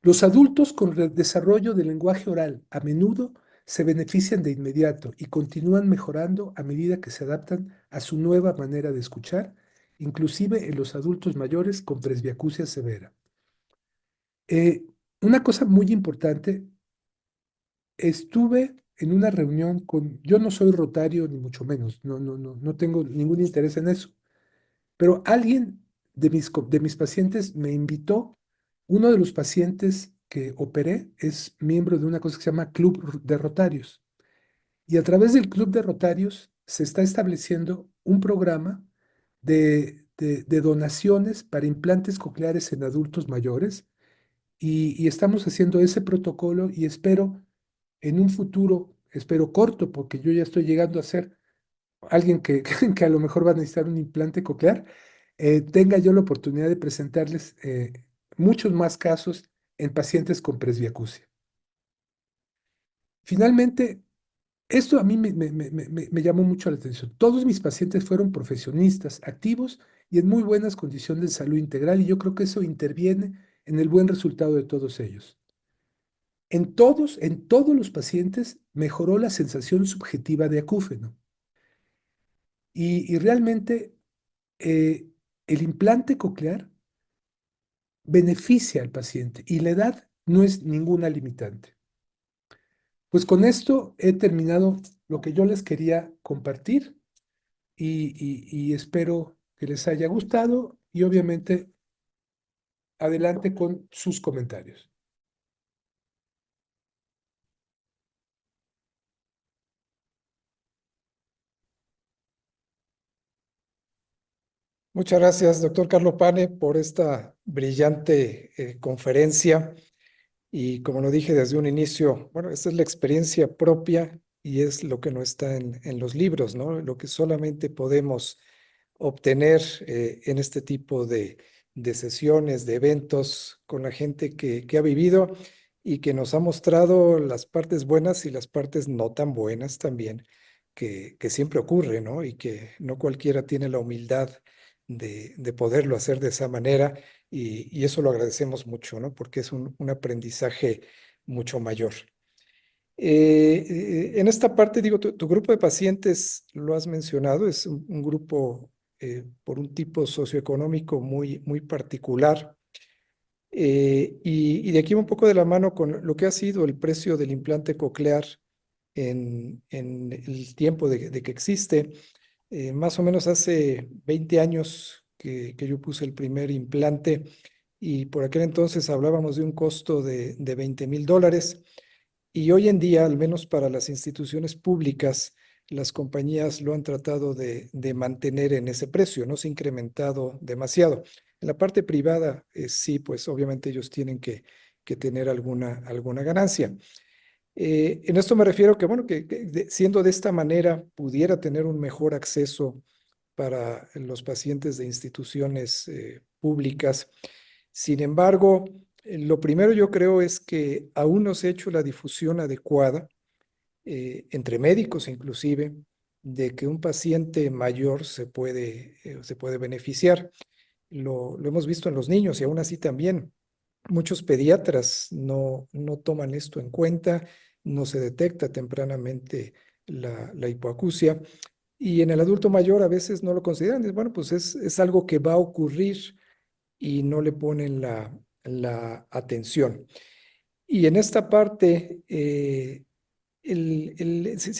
Los adultos con desarrollo del lenguaje oral a menudo se benefician de inmediato y continúan mejorando a medida que se adaptan a su nueva manera de escuchar, inclusive en los adultos mayores con presbiacusia severa. Eh, una cosa muy importante, estuve en una reunión yo no soy rotario ni mucho menos, no tengo ningún interés en eso, pero alguien de mis pacientes me invitó, uno de los pacientes que operé es miembro de una cosa que se llama Club de Rotarios. Y a través del Club de Rotarios se está estableciendo un programa de donaciones para implantes cocleares en adultos mayores y estamos haciendo ese protocolo y espero en un futuro, espero corto, porque yo ya estoy llegando a ser alguien que a lo mejor va a necesitar un implante coclear, tenga yo la oportunidad de presentarles muchos más casos en pacientes con presbiacusia. Finalmente, esto a mí me llamó mucho la atención. Todos mis pacientes fueron profesionistas, activos y en muy buenas condiciones de salud integral, y yo creo que eso interviene en el buen resultado de todos ellos. En todos los pacientes mejoró la sensación subjetiva de acúfeno. Y realmente el implante coclear beneficia al paciente y la edad no es ninguna limitante. Pues con esto he terminado lo que yo les quería compartir y espero que les haya gustado y obviamente adelante con sus comentarios. Muchas gracias, doctor Carlos Pane, por esta brillante conferencia. Y como lo dije desde un inicio, bueno, esta es la experiencia propia y es lo que no está en los libros, ¿no? Lo que solamente podemos obtener en este tipo de sesiones, de eventos con la gente que ha vivido y que nos ha mostrado las partes buenas y las partes no tan buenas también, que siempre ocurre, ¿no? Y que no cualquiera tiene la humildad de poderlo hacer de esa manera y eso lo agradecemos mucho, ¿no? Porque es un aprendizaje mucho mayor. En esta parte, digo, tu grupo de pacientes, lo has mencionado, es un grupo por un tipo socioeconómico muy particular. Y de aquí un poco de la mano con lo que ha sido el precio del implante coclear en el tiempo de que existe. Más o menos hace 20 años que yo puse el primer implante y por aquel entonces hablábamos de un costo de $20,000. Y hoy en día, al menos para las instituciones públicas, las compañías lo han tratado de mantener en ese precio, no se ha incrementado demasiado. En la parte privada, sí, pues obviamente ellos tienen que tener alguna ganancia. En esto me refiero que, bueno, siendo de esta manera, pudiera tener un mejor acceso para los pacientes de instituciones públicas. Sin embargo, lo primero yo creo es que aún no se ha hecho la difusión adecuada entre médicos inclusive de que un paciente mayor se puede beneficiar. Lo hemos visto en los niños y aún así también muchos pediatras no toman esto en cuenta, no se detecta tempranamente la hipoacusia y en el adulto mayor a veces no lo consideran. Bueno, pues es algo que va a ocurrir y no le ponen la atención. Y en esta parte, se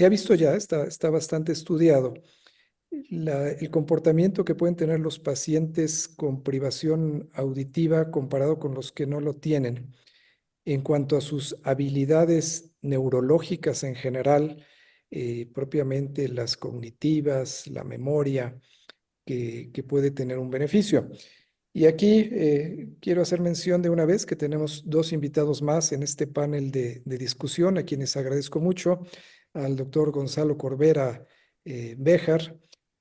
ha visto ya, está bastante estudiado, el comportamiento que pueden tener los pacientes con privación auditiva comparado con los que no lo tienen en cuanto a sus habilidades neurológicas en general, propiamente las cognitivas, la memoria, que puede tener un beneficio. Y aquí quiero hacer mención de una vez que tenemos dos invitados más en este panel de discusión, a quienes agradezco mucho, al doctor Gonzalo Corbera Béjar,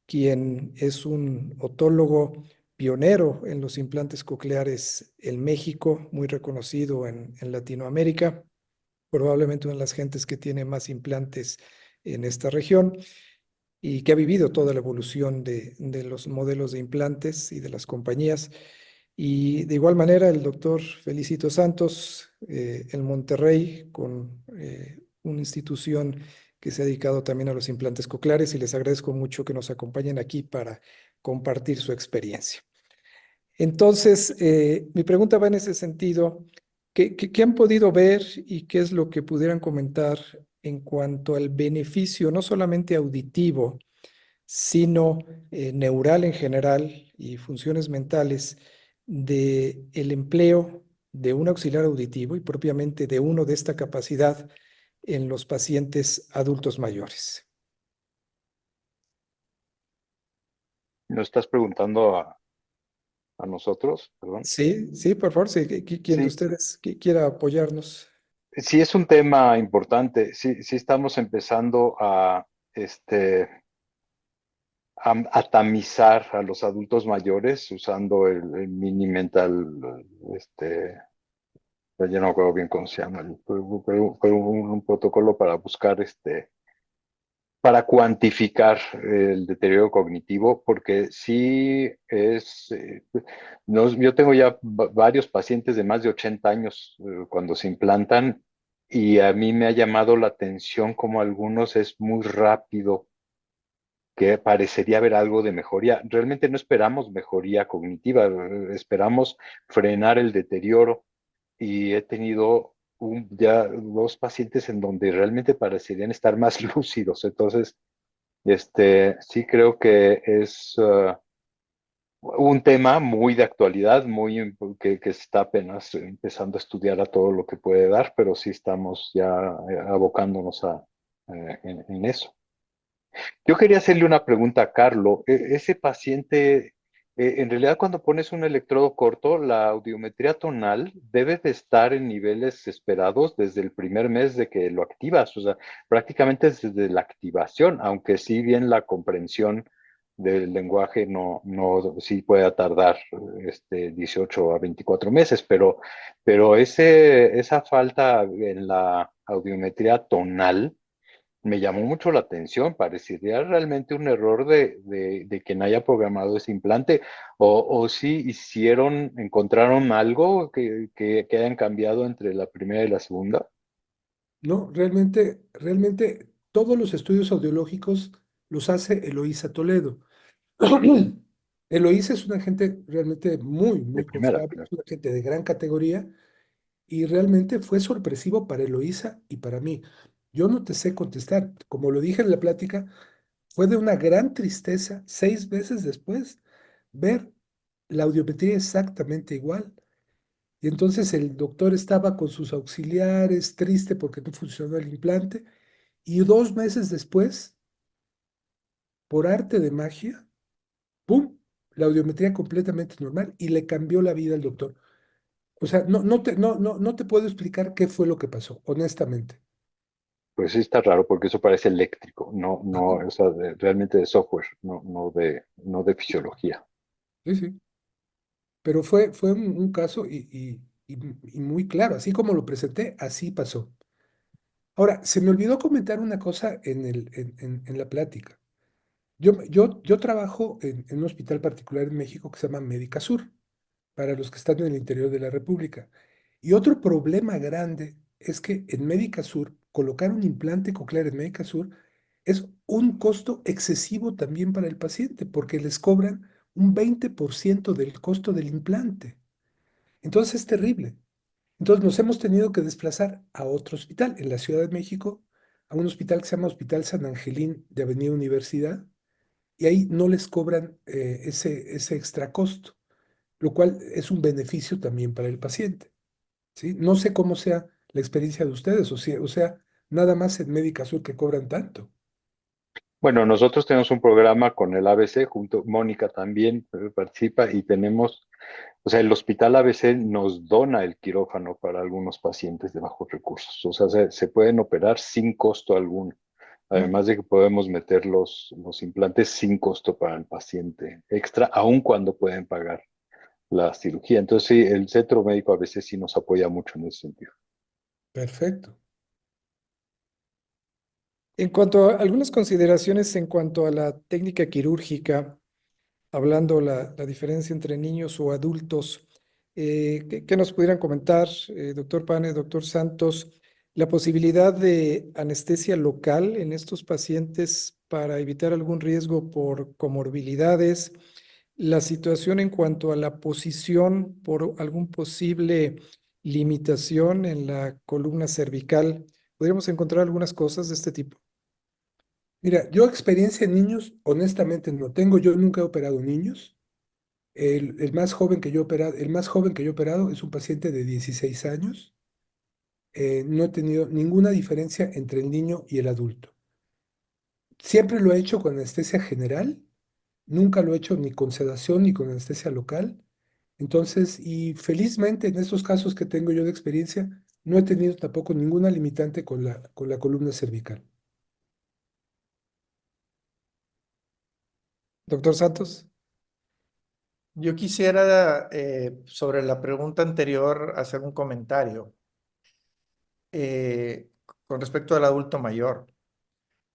quien es un otólogo pionero en los implantes cocleares en México, muy reconocido en Latinoamérica, probablemente una de las gentes que tiene más implantes en esta región y que ha vivido toda la evolución de los modelos de implantes y de las compañías. Y de igual manera, el doctor Felicito Santos en Monterrey, con una institución que se ha dedicado también a los implantes cocleares, y les agradezco mucho que nos acompañen aquí para compartir su experiencia. Entonces, mi pregunta va en ese sentido. ¿Qué han podido ver y qué es lo que pudieran comentar en cuanto al beneficio, no solamente auditivo, sino neural en general y funciones mentales de el empleo de un auxiliar auditivo y propiamente de uno de esta capacidad en los pacientes adultos mayores. ¿Nos estás preguntando a nosotros? Perdón. Sí, sí, por favor, sí, quien de Sí, ustedes quiera apoyarnos. sí es un tema importante. Sí, sí estamos empezando a tamizar a los adultos mayores usando el mini mental, ya no me acuerdo bien cómo se llama, fue un protocolo para buscar para cuantificar el deterioro cognitivo, porque sí es, yo tengo ya varios pacientes de más de 80 años cuando se implantan y a mí me ha llamado la atención como algunos es muy rápido, que parecería haber algo de mejoría. Realmente no esperamos mejoría cognitiva, esperamos frenar el deterioro y he tenido ya dos pacientes en donde realmente parecerían estar más lúcidos. Entonces, sí creo que es un tema muy de actualidad, que se está apenas empezando a estudiar a todo lo que puede dar, pero sí estamos ya abocándonos en eso. Yo quería hacerle una pregunta a Carlo. Ese paciente, en realidad cuando pones un electrodo corto, la audiometría tonal debe de estar en niveles esperados desde el primer mes de que lo activas, o sea, prácticamente desde la activación, aunque sí bien la comprensión del lenguaje sí pueda tardar 18 a 24 meses, pero esa falta en la audiometría tonal me llamó mucho la atención, parecería realmente un error de quien haya programado ese implante, o si encontraron algo que hayan cambiado entre la primera y la segunda. No, realmente todos los estudios audiológicos los hace Eloísa Toledo. Eloísa es una gente realmente De muy primera, confiable, claro. es una gente de gran categoría y realmente fue sorpresivo para Eloísa y para mí. Yo no te sé contestar, como lo dije en la plática, fue de una gran tristeza 6 meses después ver la audiometría exactamente igual. Y entonces el doctor estaba con sus auxiliares, triste porque no funcionó el implante, y 2 meses después, por arte de magia, ¡pum! La audiometría completamente normal y le cambió la vida al doctor. O sea, no te puedo explicar qué fue lo que pasó, honestamente. Pues sí está raro porque eso parece eléctrico, Ajá, o sea, realmente de software, no de fisiología. sí, sí. Pero fue un caso y muy claro, así como lo presenté, así pasó. Ahora, se me olvidó comentar una cosa en la plática. Yo trabajo en un hospital particular en México que se llama Médica Sur, para los que están en el interior de la República. Y otro problema grande es que en Médica Sur, colocar un implante coclear en Médica Sur es un costo excesivo también para el paciente, porque les cobran un 20% del costo del implante. Entonces es terrible. Entonces nos hemos tenido que desplazar a otro hospital en la Ciudad de México, a un hospital que se llama Hospital San Angelín de Avenida Universidad, y ahí no les cobran ese extra costo, lo cual es un beneficio también para el paciente, ¿sí? No sé cómo sea la experiencia de ustedes, o sea, nada más en Médica Sur que cobran tanto. Bueno, nosotros tenemos un programa con el ABC, Mónica también participa y tenemos, o sea, el Hospital ABC nos dona el quirófano para algunos pacientes de bajos recursos, o sea, se pueden operar sin costo alguno, Ah, además de que podemos meter los implantes sin costo para el paciente extra, aun cuando pueden pagar la cirugía. Entonces, sí, el centro médico a veces sí nos apoya mucho en ese sentido. perfecto. En cuanto a algunas consideraciones en cuanto a la técnica quirúrgica, hablando la diferencia entre niños o adultos, ¿qué nos pudieran comentar, doctor Pane, doctor Santos, la posibilidad de anestesia local en estos pacientes para evitar algún riesgo por comorbilidades, la situación en cuanto a la posición por algún posible limitación en la columna cervical? ¿Podríamos encontrar algunas cosas de este tipo? Mira, yo experiencia en niños, honestamente no tengo. Yo nunca he operado niños. El más joven que yo he operado, el más joven que yo he operado es un paciente de 16 años. No he tenido ninguna diferencia entre el niño y el adulto. Siempre lo he hecho con anestesia general, nunca lo he hecho ni con sedación ni con anestesia local. Entonces, y felizmente en estos casos que tengo yo de experiencia, no he tenido tampoco ninguna limitante con la columna cervical. Doctor Santos. Yo quisiera, sobre la pregunta anterior, hacer un comentario eh, con respecto al adulto mayor.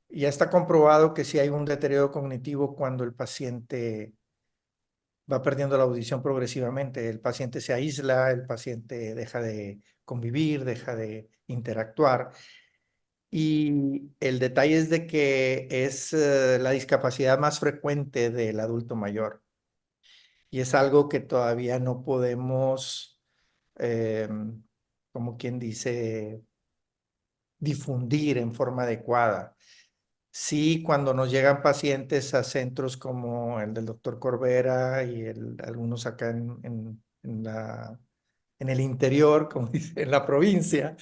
Ya está comprobado que si hay un deterioro cognitivo cuando el paciente va perdiendo la audición progresivamente. El paciente se aísla, el paciente deja de convivir, deja de interactuar. Y el detalle es de que es la discapacidad más frecuente del adulto mayor. Y es algo que todavía no podemos, eh, como quien dice, difundir en forma adecuada. Sí, cuando nos llegan pacientes a centros como el del doctor Corbera y algunos acá en el interior, como dice, en la provincia,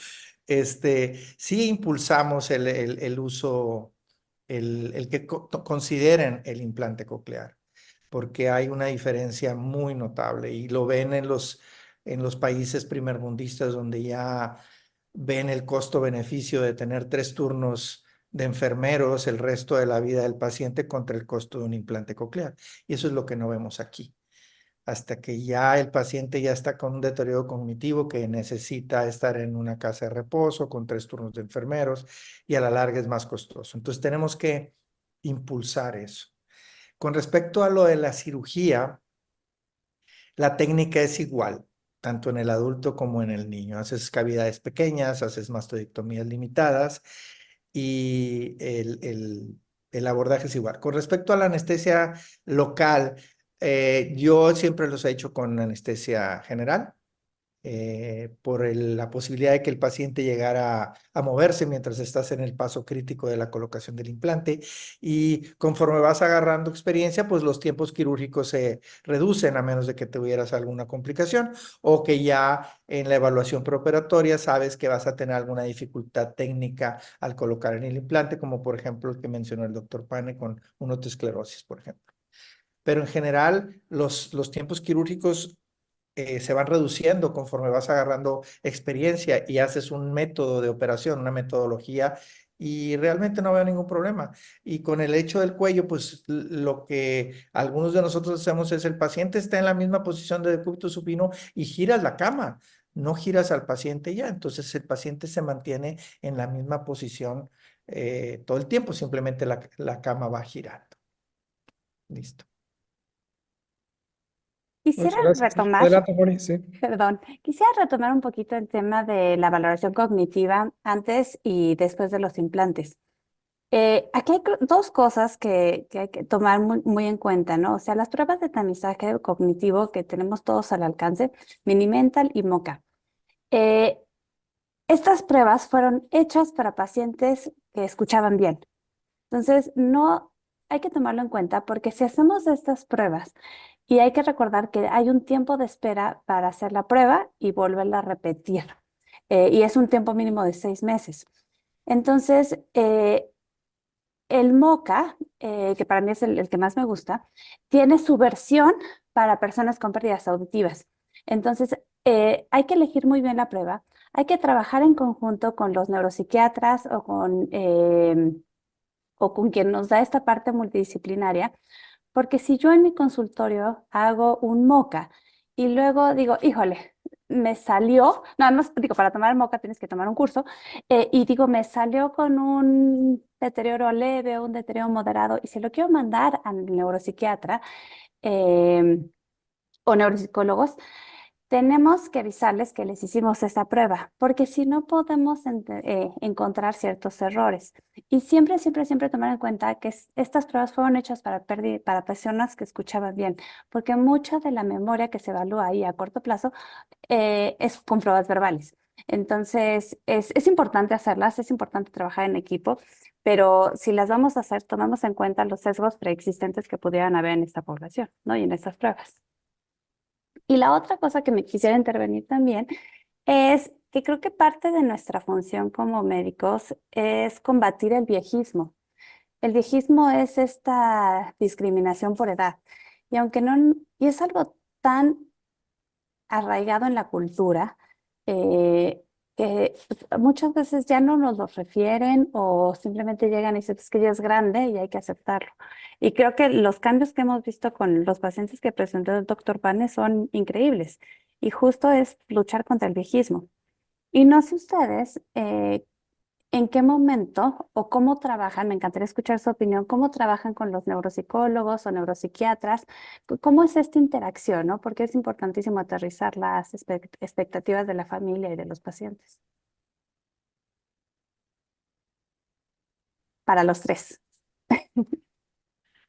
sí impulsamos el uso, el que consideren el implante coclear, porque hay una diferencia muy notable y lo ven en los países primermundistas donde ya ven el costo-beneficio de tener 3 turnos de enfermeros el resto de la vida del paciente contra el costo de un implante coclear. Y eso es lo que no vemos aquí. Hasta que ya el paciente ya está con un deterioro cognitivo que necesita estar en una casa de reposo con 3 turnos de enfermeros y a la larga es más costoso. Entonces tenemos que impulsar eso. Con respecto a lo de la cirugía, la técnica es igual, tanto en el adulto como en el niño. Haces cavidades pequeñas, haces mastodictomías limitadas y el abordaje es igual. Con respecto a la anestesia local, yo siempre los he hecho con anestesia general por la posibilidad de que el paciente llegara a moverse mientras estás en el paso crítico de la colocación del implante. Y conforme vas agarrando experiencia, pues los tiempos quirúrgicos se reducen a menos de que tuvieras alguna complicación o que ya en la evaluación preoperatoria sabes que vas a tener alguna dificultad técnica al colocar en el implante, como por ejemplo el que mencionó el doctor Pane con una autoesclerosis, por ejemplo. Pero en general, los tiempos quirúrgicos se van reduciendo conforme vas agarrando experiencia y haces un método de operación, una metodología, y realmente no veo ningún problema. Y con el hecho del cuello, pues lo que algunos de nosotros hacemos es el paciente está en la misma posición de decúbito supino y giras la cama, no giras al paciente ya. Entonces el paciente se mantiene en la misma posición todo el tiempo, simplemente la cama va girando. Listo. Muchas Quisiera gracias. Sí. retomar, Adelante, Moni. Sí. perdón, quisiera retomar un poquito el tema de la valoración cognitiva antes y después de los implantes. Aquí hay dos cosas que hay que tomar muy en cuenta, ¿no? O sea, las pruebas de tamizaje cognitivo que tenemos todos al alcance, Mini-Mental y MoCA. Eh, Estas pruebas fueron hechas para pacientes que escuchaban bien. Entonces, no hay que tomarlo en cuenta porque si hacemos estas pruebas y hay que recordar que hay un tiempo de espera para hacer la prueba y volverla a repetir, y es un tiempo mínimo de 6 meses. Entonces, el MoCA, que para mí es el que más me gusta, tiene su versión para personas con pérdidas auditivas. Entonces, hay que elegir muy bien la prueba. Hay que trabajar en conjunto con los neuropsiquiatras o con quien nos da esta parte multidisciplinaria, porque si yo en mi consultorio hago un MoCA y luego digo, híjole, me salió, nada más digo, para tomar el MoCA tienes que tomar un curso, y digo, me salió con un deterioro leve, un deterioro moderado, y se lo quiero mandar al neuropsiquiatra eh, o neuropsicólogos, tenemos que avisarles que les hicimos esta prueba, porque si no podemos encontrar ciertos errores. Y siempre tomar en cuenta que estas pruebas fueron hechas para personas que escuchaban bien, porque mucha de la memoria que se evalúa ahí a corto plazo es con pruebas verbales. Entonces, es importante hacerlas, es importante trabajar en equipo, pero si las vamos a hacer, tomemos en cuenta los sesgos preexistentes que pudieran haber en esta población, ¿no? Y en estas pruebas. Y la otra cosa que me quisiera intervenir también es que creo que parte de nuestra función como médicos es combatir el viejismo. El viejismo es esta discriminación por edad. Y aunque no, y es algo tan arraigado en la cultura, eh, que muchas veces ya no nos lo refieren o simplemente llegan y dicen, es que ya es grande y hay que aceptarlo. Y creo que los cambios que hemos visto con los pacientes que presentó el doctor Pane son increíbles. Y justo es luchar contra el viejismo. Y no sé ustedes, ¿en qué momento o cómo trabajan? Me encantaría escuchar su opinión. ¿Cómo trabajan con los neuropsicólogos o neuropsiquiatras? ¿Cómo es esta interacción, no? Porque es importantísimo aterrizar las expectativas de la familia y de los pacientes. Para los tres.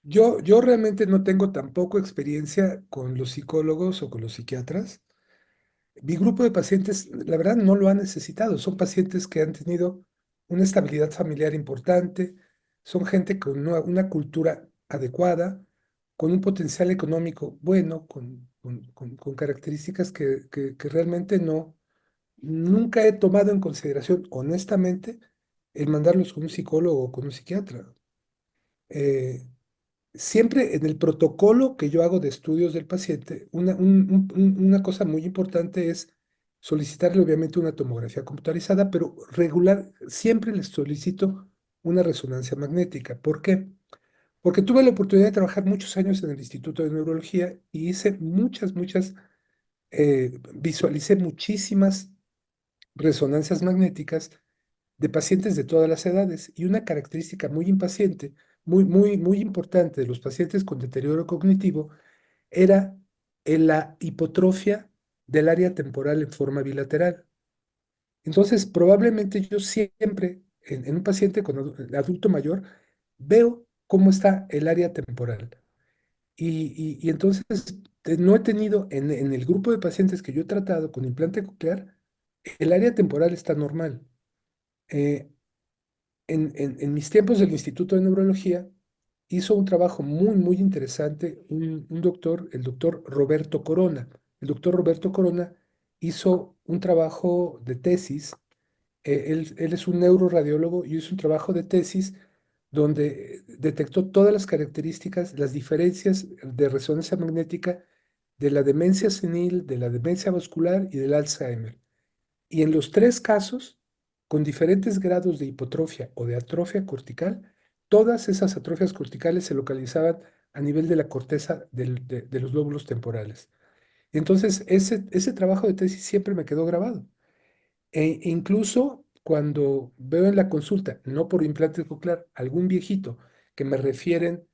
Yo realmente no tengo tampoco experiencia con los psicólogos o con los psiquiatras. Mi grupo de pacientes, la verdad, no lo han necesitado. Son pacientes que han tenido una estabilidad familiar importante, son gente con una cultura adecuada, con un potencial económico bueno, con características que realmente nunca he tomado en consideración, honestamente, el mandarlos con un psicólogo o con un psiquiatra. Eh, Siempre en el protocolo que yo hago de estudios del paciente, una cosa muy importante es solicitarle obviamente una tomografía computarizada, pero regular, siempre les solicito una resonancia magnética. ¿Por qué? Porque tuve la oportunidad de trabajar muchos años en el Instituto de Neurología y hice visualicé muchísimas resonancias magnéticas de pacientes de todas las edades y una característica muy impaciente, muy importante de los pacientes con deterioro cognitivo era la hipotrofia del área temporal en forma bilateral. Entonces, probablemente yo siempre en un paciente con adulto mayor veo cómo está el área temporal. Y entonces no he tenido en el grupo de pacientes que yo he tratado con implante coclear, el área temporal está normal. Eh, en mis tiempos del Instituto de Neurología, hizo un trabajo muy interesante un doctor, el doctor Roberto Corona. El doctor Roberto Corona hizo un trabajo de tesis. Él es un neuroradiólogo y hizo un trabajo de tesis donde detectó todas las características, las diferencias de resonancia magnética de la demencia senil, de la demencia vascular y del Alzheimer. Y en los tres casos, con diferentes grados de hipotrofia o de atrofia cortical, todas esas atrofias corticales se localizaban a nivel de la corteza de los lóbulos temporales. Entonces, ese trabajo de tesis siempre me quedó grabado. E incluso cuando veo en la consulta, no por implante coclear, algún viejito que me refieren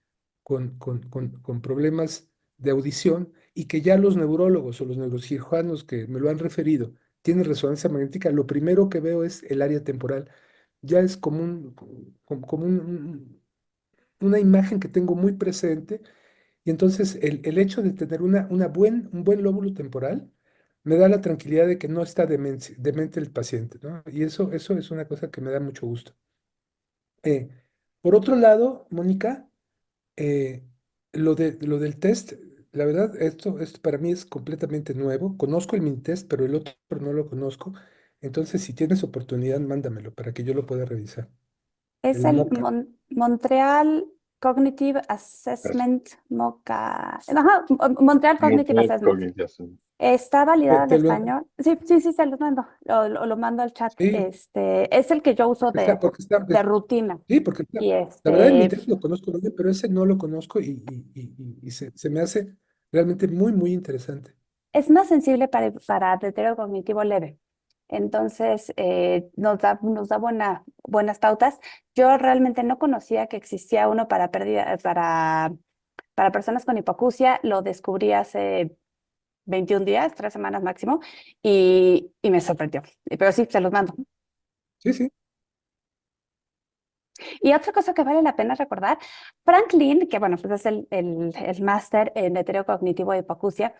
con problemas de audición y que ya los neurólogos o los neurocirujanos que me lo han referido tienen resonancia magnética, lo primero que veo es el área temporal. Ya es como una imagen que tengo muy presente y entonces el hecho de tener un buen lóbulo temporal me da la tranquilidad de que no está demente el paciente, ¿no? Y eso es una cosa que me da mucho gusto. Eh, por otro lado, Mónica, eh, lo del test, la verdad, esto para mí es completamente nuevo. Conozco el Minitest, pero el otro no lo conozco. Entonces, si tienes oportunidad, mándamelo para que yo lo pueda revisar. Es El el MOCA. Montreal Cognitive Assessment, MOCA. Ajá, Montreal Cognitive Multiple Assessment. cognition. Está validado al Te lo envío. español. Sí, sí, sí, se los mando. Lo mando al chat. Sí, Es el que yo uso porque está, de rutina. sí, porque Y la verdad en mi test lo conozco muy bien, pero ese no lo conozco y se me hace realmente muy interesante. es más sensible para deterioro cognitivo leve. Entonces, nos da buenas pautas. Yo realmente no conocía que existía uno para pérdida, para personas con hipoacusia. Lo descubrí hace 21 días, 3 semanas máximo, y me sorprendió. Pero sí, se los mando. Sí, sí, Y otra cosa que vale la pena recordar, Franklin, que bueno, pues es el máster en deterioro cognitivo de hipoacusia,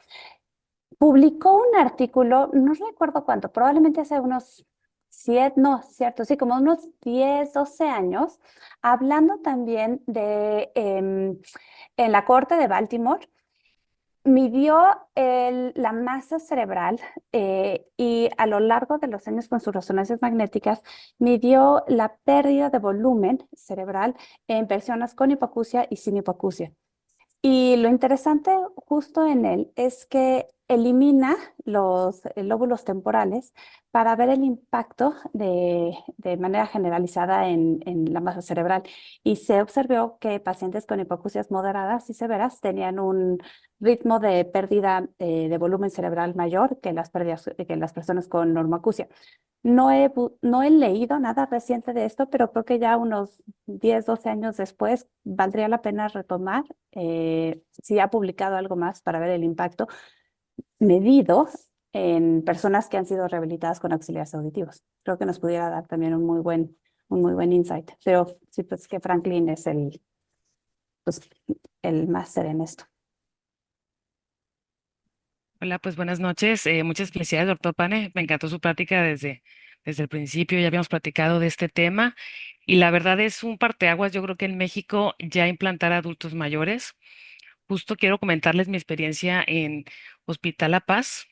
publicó un artículo, no recuerdo cuánto, probablemente hace unos 7, no, cierto, sí, como unos 10, 12 años, hablando también de, en la corte de Baltimore, midió la masa cerebral y a lo largo de los años con sus resonancias magnéticas midió la pérdida de volumen cerebral en personas con hipoacusia y sin hipoacusia. Y lo interesante justo en él es que elimina los lóbulos temporales para ver el impacto de manera generalizada en la masa cerebral. Y se observó que pacientes con hipoacusias moderadas y severas tenían un ritmo de pérdida de volumen cerebral mayor que que las personas con normoacusia. No he leído nada reciente de esto, pero creo que ya unos 10, 12 años después valdría la pena retomar si ha publicado algo más para ver el impacto medido en personas que han sido rehabilitadas con auxiliares auditivos. Creo que nos pudiera dar también un muy buen insight. Pero sí, pues que Franklin es pues, el máster en esto. Hola, pues buenas noches. Muchas felicidades, doctor Pane. Me encantó su plática desde el principio. Ya habíamos platicado de este tema y la verdad es un parteaguas. Yo creo que en México ya implantar a adultos mayores. Justo quiero comentarles mi experiencia en Hospital La Paz.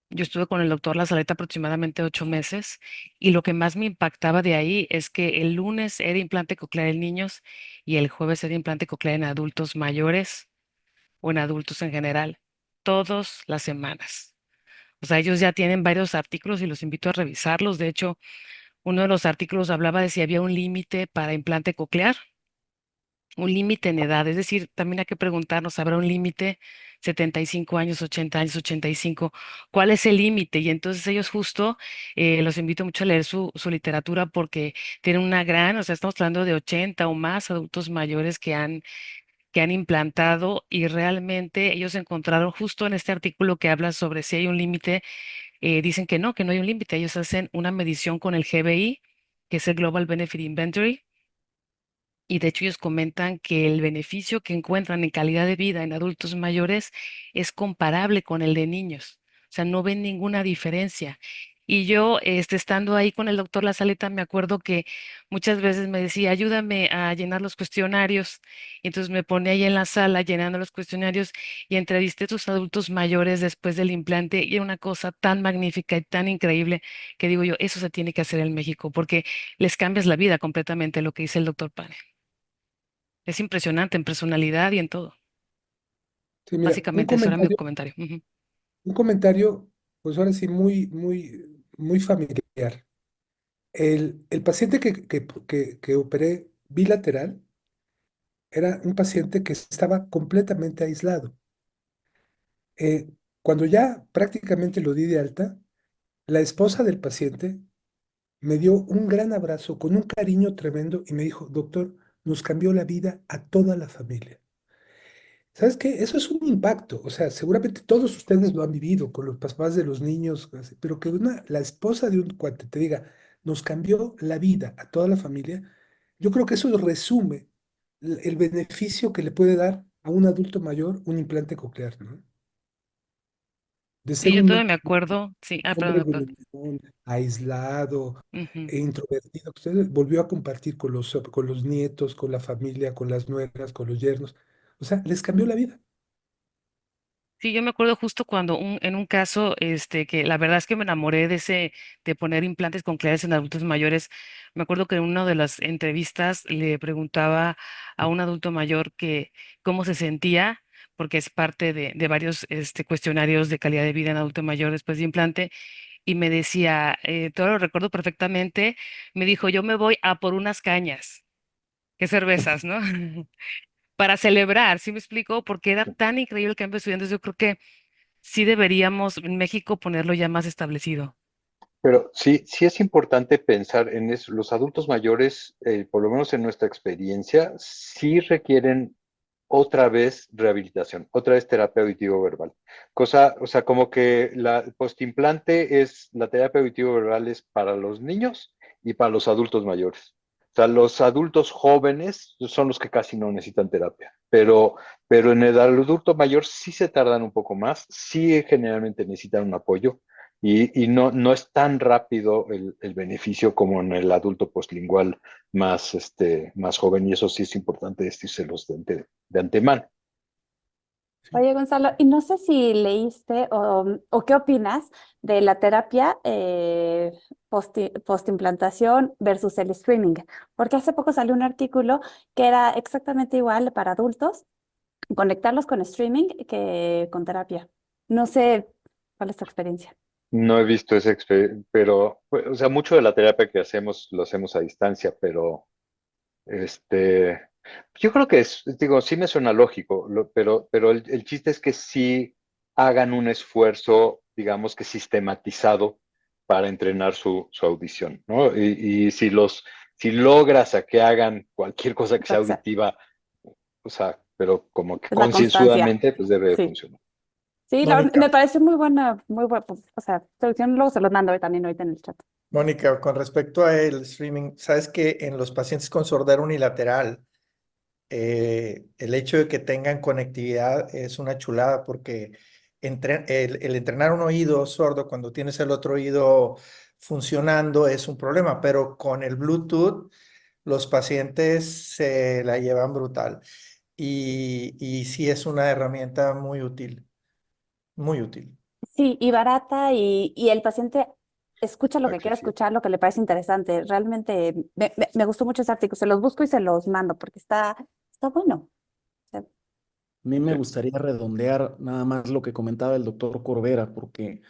Yo estuve con el doctor La Saleta aproximadamente 8 meses y lo que más me impactaba de ahí es que el lunes era implante coclear en niños y el jueves era implante coclear en adultos mayores o en adultos en general, todas las semanas. O sea, ellos ya tienen varios artículos y los invito a revisarlos. De hecho, uno de los artículos hablaba de si había un límite para implante coclear, un límite en edad. Es decir, también hay que preguntarnos, ¿habrá un límite? 75 años, 80 años, 85. ¿Cuál es el límite? Y entonces ellos justo, los invito mucho a leer su literatura porque tienen una gran, o sea, estamos hablando de 80 o más adultos mayores que han implantado y realmente ellos encontraron justo en este artículo que habla sobre si hay un límite, dicen que no hay un límite. Ellos hacen una medición con el GBI, que es el Global Benefit Inventory, y de hecho ellos comentan que el beneficio que encuentran en calidad de vida en adultos mayores es comparable con el de niños. O sea, no ven ninguna diferencia. Y yo, estando ahí con el doctor La Saleta, me acuerdo que muchas veces me decía, ayúdame a llenar los cuestionarios. Y entonces me pone ahí en la sala llenando los cuestionarios y entrevisté a tus adultos mayores después del implante. Y era una cosa tan magnífica y tan increíble que digo yo, eso se tiene que hacer en México porque les cambias la vida completamente, lo que dice el doctor Pane. Es impresionante en personalidad y en todo. Sí, mira, Básicamente, eso era mi comentario. Ujú. un comentario, pues ahora sí, muy familiar. El paciente que operé bilateral era un paciente que estaba completamente aislado. Cuando ya prácticamente lo di de alta, la esposa del paciente me dio un gran abrazo con un cariño tremendo y me dijo, doctor, nos cambió la vida a toda la familia. ¿Sabes qué? Eso es un impacto. O sea, seguramente todos ustedes lo han vivido con los papás de los niños, así, pero que la esposa de un cuate te diga, nos cambió la vida a toda la familia, yo creo que eso resume el beneficio que le puede dar a un adulto mayor un implante coclear, ¿no? De Sí, ser yo un todavía me acuerdo. Sí, hombre perdón, doctor. gruñón, aislado Ujú. e introvertido, que usted volvió a compartir con los nietos, con la familia, con las nueras, con los yernos. O sea, les cambió la vida. Sí, yo me acuerdo justo cuando en un caso, que la verdad es que me enamoré de poner implantes concleares en adultos mayores. Me acuerdo que en una de las entrevistas le preguntaba a un adulto mayor que cómo se sentía, porque es parte de varios, cuestionarios de calidad de vida en adulto mayor después de implante, y me decía, todo lo recuerdo perfectamente, me dijo, yo me voy a por unas cañas, qué cervezas, ¿no? Para celebrar, ¿sí me explico? Porque era tan increíble el cambio de estudiantes, yo creo que sí deberíamos en México ponerlo ya más establecido. Pero sí, sí es importante pensar en eso. Los adultos mayores, por lo menos en nuestra experiencia, sí requieren otra vez rehabilitación, otra vez terapia auditivo-verbal. Cosa, o sea, como que la postimplante es, la terapia auditivo-verbal es para los niños y para los adultos mayores. O sea, los adultos jóvenes son los que casi no necesitan terapia, pero en el adulto mayor sí se tardan un poco más, sí generalmente necesitan un apoyo y no es tan rápido el beneficio como en el adulto postlingual más joven, y eso sí es importante decírselos de antemano. Oye, Gonzalo, y no sé si leíste o qué opinas de la terapia postimplantación versus el streaming, porque hace poco salió un artículo que era exactamente igual para adultos, conectarlos con streaming que con terapia. No sé cuál es tu experiencia. No he visto pero, pues, o sea, mucho de la terapia que hacemos lo hacemos a distancia, pero Este, yo creo que digo, sí me suena lógico, pero el chiste es que sí hagan un esfuerzo, digamos que sistematizado para entrenar su audición, ¿no? Y si logras a que hagan cualquier cosa que sea O sea, auditiva, o sea, pero como que es la constancia. concienzudamente, pues debe de Sí. funcionar. Sí, Mónica, me parece muy buena, o sea, traducción luego se los mando también ahorita en el chat. Mónica, con respecto a el streaming, sabes que en los pacientes con sordera unilateral, el hecho de que tengan conectividad es una chulada porque el entrenar un oído sordo cuando tienes el otro oído funcionando es un problema, pero con el Bluetooth los pacientes se la llevan brutal y sí es una herramienta muy útil, muy útil. Sí, y barata y el paciente escucha lo que quiera Accesible. escuchar, lo que le parece interesante. Realmente me gustó mucho ese artículo. Se los busco y se los mando porque está bueno. O sea, A mí me Sí. gustaría redondear nada más lo que comentaba el doctor Corbera, porque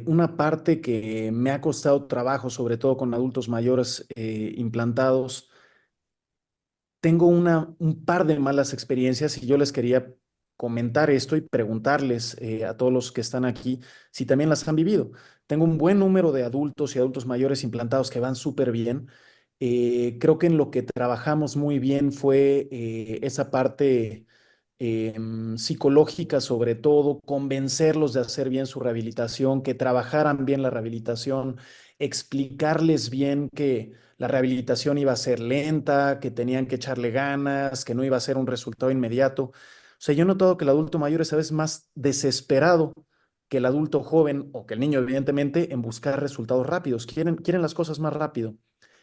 una parte que me ha costado trabajo, sobre todo con adultos mayores implantados, tengo un par de malas experiencias y yo les quería comentar esto y preguntarles a todos los que están aquí si también las han vivido. Tengo un buen número de adultos y adultos mayores implantados que van súper bien. Creo que en lo que trabajamos muy bien fue esa parte psicológica, sobre todo, convencerlos de hacer bien su rehabilitación, que trabajaran bien la rehabilitación, explicarles bien que la rehabilitación iba a ser lenta, que tenían que echarle ganas, que no iba a ser un resultado inmediato. O sea, yo he notado que el adulto mayor es a veces más desesperado que el adulto joven o que el niño, evidentemente, en buscar resultados rápidos. Quieren las cosas más rápido.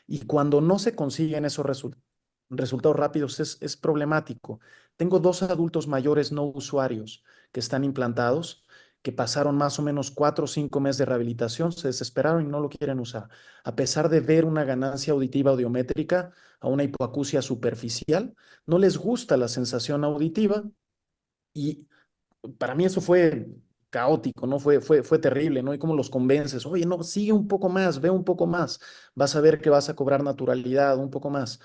Y cuando no se consiguen esos resultados rápidos es problemático. Tengo dos adultos mayores no usuarios que están implantados, que pasaron más o menos 4 o 5 meses de rehabilitación, se desesperaron y no lo quieren usar, a pesar de ver una ganancia auditiva audiométrica a una hipoacusia superficial, no les gusta la sensación auditiva y para mí eso fue caótico, ¿no? Fue terrible, ¿no? Y cómo los convences, oye, no, sigue un poco más, ve un poco más, vas a ver que vas a cobrar naturalidad un poco más.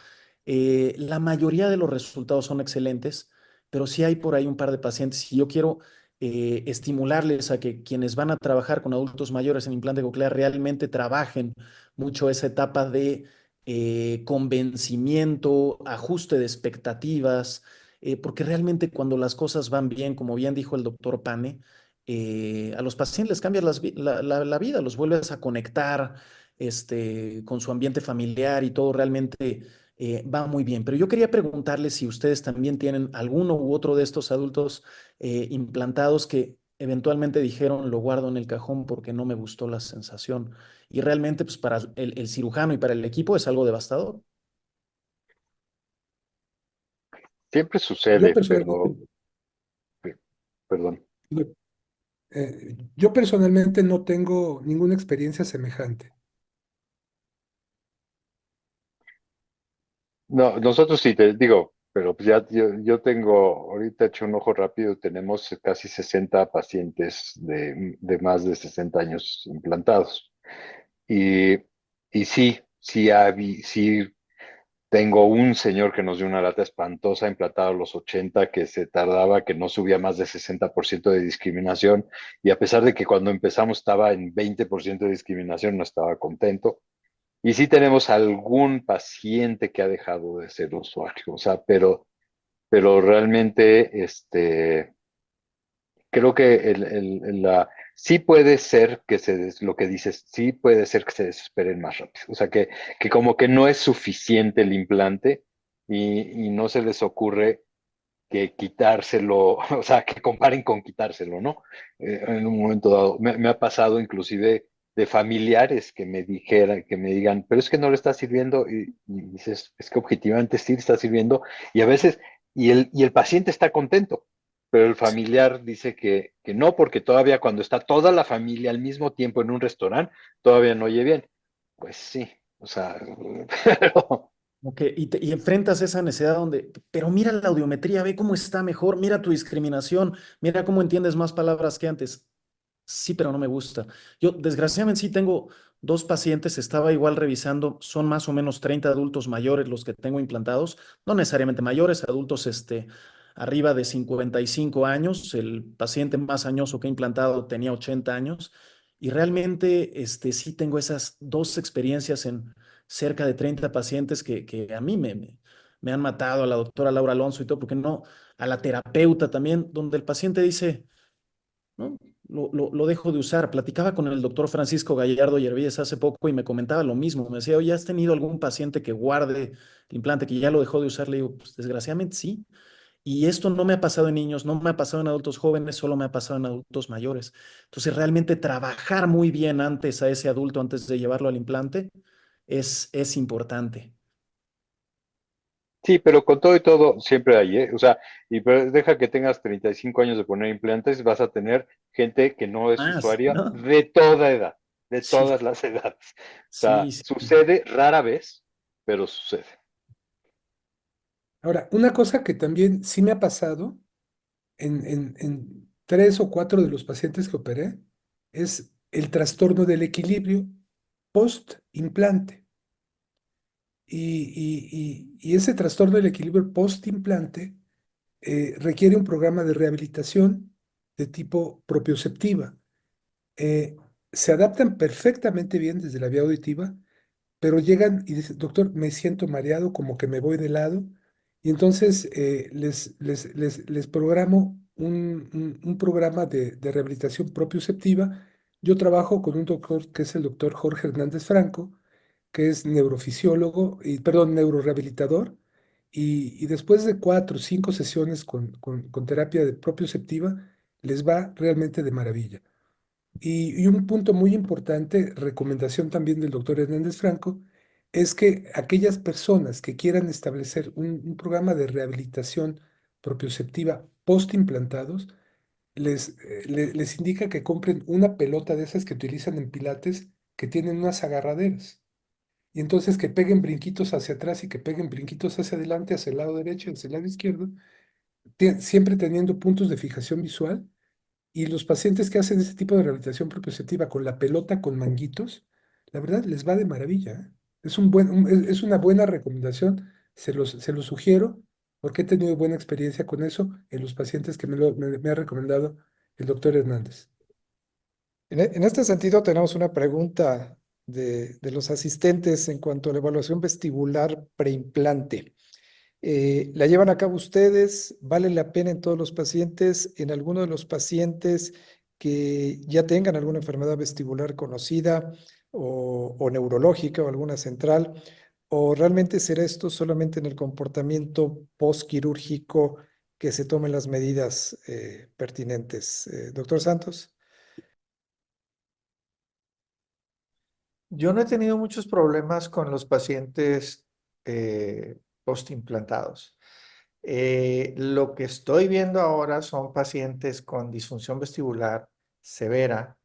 La mayoría de los resultados son excelentes, pero sí hay por ahí un par de pacientes y yo quiero estimularles a que quienes van a trabajar con adultos mayores en implante coclear realmente trabajen mucho esa etapa de convencimiento, ajuste de expectativas, porque realmente cuando las cosas van bien, como bien dijo el doctor Pane, a los pacientes les cambias la vida, los vuelves a conectar con su ambiente familiar y todo realmente va muy bien. Pero yo quería preguntarles si ustedes también tienen alguno u otro de estos adultos implantados que eventualmente dijeron, lo guardo en el cajón porque no me gustó la sensación. Y realmente, pues para el cirujano y para el equipo es algo devastador. Siempre Yo sucede, personalmente, perdón. yo personalmente no tengo ninguna experiencia semejante. No, nosotros sí te digo, pero pues ya yo tengo, ahorita hecho un ojo rápido, tenemos casi 60 pacientes de más de 60 años implantados. Y, y sí tengo un señor que nos dio una lata espantosa implantado a los 80 que se tardaba, que no subía más de 60% de discriminación, y a pesar de que cuando empezamos estaba en 20% de discriminación, no estaba contento. Y sí tenemos algún paciente que ha dejado de ser usuario, o sea, pero realmente creo que sí puede ser que lo que dices, sí puede ser que se desesperen más rápido. O sea, que como que no es suficiente el implante y no se les ocurre que quitárselo, o sea, que comparen con quitárselo, ¿no? En un momento dado. Me ha pasado inclusive de familiares que me dijeran, que me digan, pero es que no le está sirviendo, y dices, es que objetivamente sí le está sirviendo, y a veces, y el paciente está contento, pero el familiar dice que no, porque todavía cuando está toda la familia al mismo tiempo en un restaurante, todavía no oye bien. Pues sí, o sea, pero Ok, y enfrentas esa necesidad donde, pero mira la audiometría, ve cómo está mejor, mira tu discriminación, mira cómo entiendes más palabras que antes. Sí, pero no me gusta. Yo, desgraciadamente, sí tengo dos pacientes, estaba igual revisando, son más o menos 30 adultos mayores los que tengo implantados, no necesariamente mayores, adultos arriba de 55 años. El paciente más añoso que he implantado tenía 80 años, y realmente sí tengo esas dos experiencias en cerca de 30 pacientes que a mí me han matado, a la doctora Laura Alonso y todo, porque no, a la terapeuta también, donde el paciente dice, ¿no? Lo dejo de usar. Platicaba con el doctor Francisco Gallardo Yervíes hace poco y me comentaba lo mismo. Me decía, oye, ¿has tenido algún paciente que guarde el implante, que ya lo dejó de usar? Le digo, pues desgraciadamente sí. Y esto no me ha pasado en niños, no me ha pasado en adultos jóvenes, solo me ha pasado en adultos mayores. Entonces, realmente trabajar muy bien antes a ese adulto, antes de llevarlo al implante, es importante. sí, pero con todo y todo siempre hay, ¿eh? O sea, pero deja que tengas 35 años de poner implantes, vas a tener gente que no es Más, usuaria ¿no? de toda edad, de Sí, todas las edades. O sea, sí, sí. sucede rara vez, pero sucede. Ahora, una cosa que también sí me ha pasado en 3 o 4 de los pacientes que operé es el trastorno del equilibrio post-implante. Y ese trastorno del equilibrio post-implante requiere un programa de rehabilitación de tipo propioceptiva. Eh, Se adaptan perfectamente bien desde la vía auditiva, pero llegan y dicen, doctor, me siento mareado, como que me voy de lado, y entonces les programo un programa de rehabilitación propioceptiva. Yo trabajo con un doctor que es el doctor Jorge Hernández Franco, que es neurofisiólogo, perdón, neurorehabilitador, y después de 4 o 5 sesiones con terapia de propioceptiva, les va realmente de maravilla. Y un punto muy importante, recomendación también del doctor Hernández Franco, es que aquellas personas que quieran establecer un programa de rehabilitación propioceptiva post-implantados, les indica que compren una pelota de esas que utilizan en pilates, que tienen unas agarraderas. Y entonces que peguen brinquitos hacia atrás y que peguen brinquitos hacia adelante, hacia el lado derecho y hacia el lado izquierdo, siempre teniendo puntos de fijación visual. Y los pacientes que hacen ese tipo de rehabilitación propioceptiva con la pelota con manguitos, la verdad les va de maravilla, ¿eh? Es una buena recomendación, se los sugiero, porque he tenido buena experiencia con eso en los pacientes que me ha recomendado el doctor Hernández. En este sentido, tenemos una pregunta de los asistentes en cuanto a la evaluación vestibular preimplante. ¿La llevan a cabo ustedes? ¿Vale la pena en todos los pacientes? ¿En alguno de los pacientes que ya tengan alguna enfermedad vestibular conocida o neurológica o alguna central? ¿O realmente será esto solamente en el comportamiento postquirúrgico que se tomen las medidas pertinentes? Doctor Santos. Yo no he tenido muchos problemas con los pacientes postimplantados. Lo que estoy viendo ahora son pacientes con disfunción vestibular severa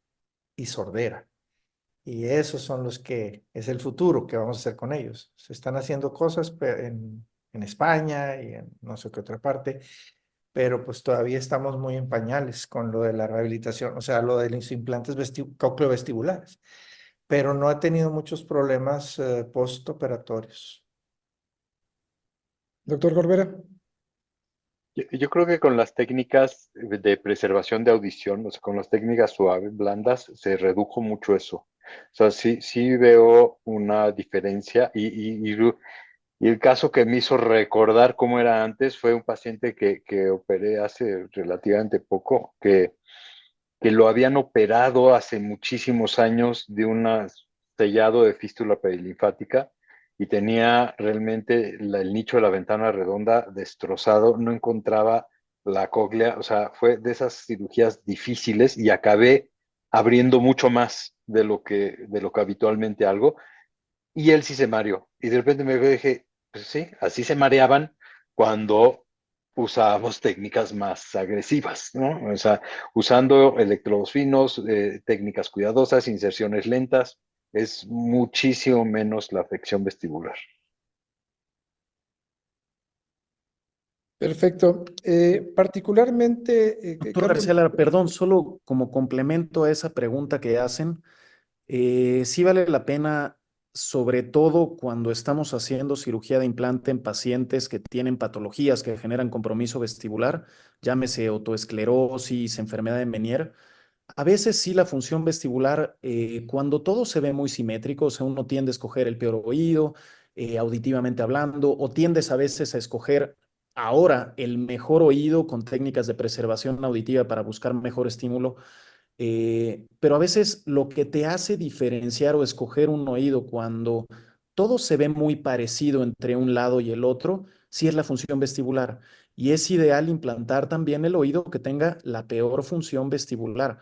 y sordera. Y esos son los que es el futuro que vamos a hacer con ellos. Se están haciendo cosas en España y en no sé qué otra parte, pero pues todavía estamos muy en pañales con lo de la rehabilitación, o sea, lo de los implantes cocleovestibulares, pero no he tenido muchos problemas postoperatorios. Doctor Corbera. Yo creo que con las técnicas de preservación de audición, o sea, con las técnicas suaves, blandas, se redujo mucho eso. O sea, sí veo una diferencia y el caso que me hizo recordar cómo era antes fue un paciente que operé hace relativamente poco, que que lo habían operado hace muchísimos años de un sellado de fístula perilinfática y tenía realmente el nicho de la ventana redonda destrozado, no encontraba la cóclea, o sea, fue de esas cirugías difíciles y acabé abriendo mucho más de lo que habitualmente hago. Y él sí se mareó. Y de repente me dije, pues sí, así se mareaban cuando usábamos técnicas más agresivas, ¿no? O sea, usando electrodos finos, técnicas cuidadosas, inserciones lentas, es muchísimo menos la afección vestibular. Perfecto. Particularmente, Doctor Carlos. García Lara, perdón, solo como complemento a esa pregunta que hacen, sí vale la pena, sobre todo cuando estamos haciendo cirugía de implante en pacientes que tienen patologías que generan compromiso vestibular, llámese autoesclerosis, enfermedad de Meniere. A veces sí la función vestibular, cuando todo se ve muy simétrico, o sea, uno tiende a escoger el peor oído, auditivamente hablando, o tiendes a veces a escoger ahora el mejor oído con técnicas de preservación auditiva para buscar mejor estímulo. Pero a veces lo que te hace diferenciar o escoger un oído cuando todo se ve muy parecido entre un lado y el otro, sí es la función vestibular. Y es ideal implantar también el oído que tenga la peor función vestibular.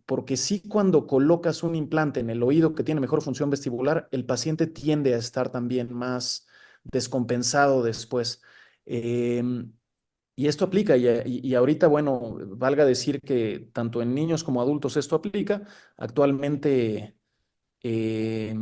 Porque sí, cuando colocas un implante en el oído que tiene mejor función vestibular, el paciente tiende a estar también más descompensado después. Em, y esto aplica, y ahorita, bueno, valga decir que tanto en niños como adultos esto aplica. Actualmente, eh,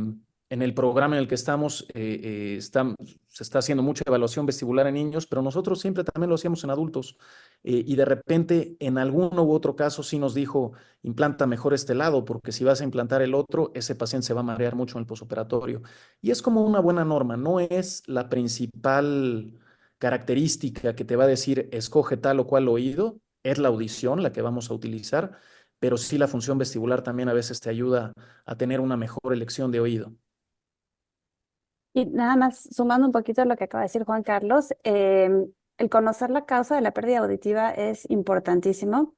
en el programa en el que estamos, se está haciendo mucha evaluación vestibular en niños, pero nosotros siempre también lo hacíamos en adultos. Y de repente, en alguno u otro caso, sí nos dijo, implanta mejor este lado, porque si vas a implantar el otro, ese paciente se va a marear mucho en el posoperatorio. Y es como una buena norma, no es la principal característica que te va a decir, escoge tal o cual oído, es la audición la que vamos a utilizar, pero sí la función vestibular también a veces te ayuda a tener una mejor elección de oído. Y nada más, sumando un poquito a lo que acaba de decir Juan Carlos, el conocer la causa de la pérdida auditiva es importantísimo,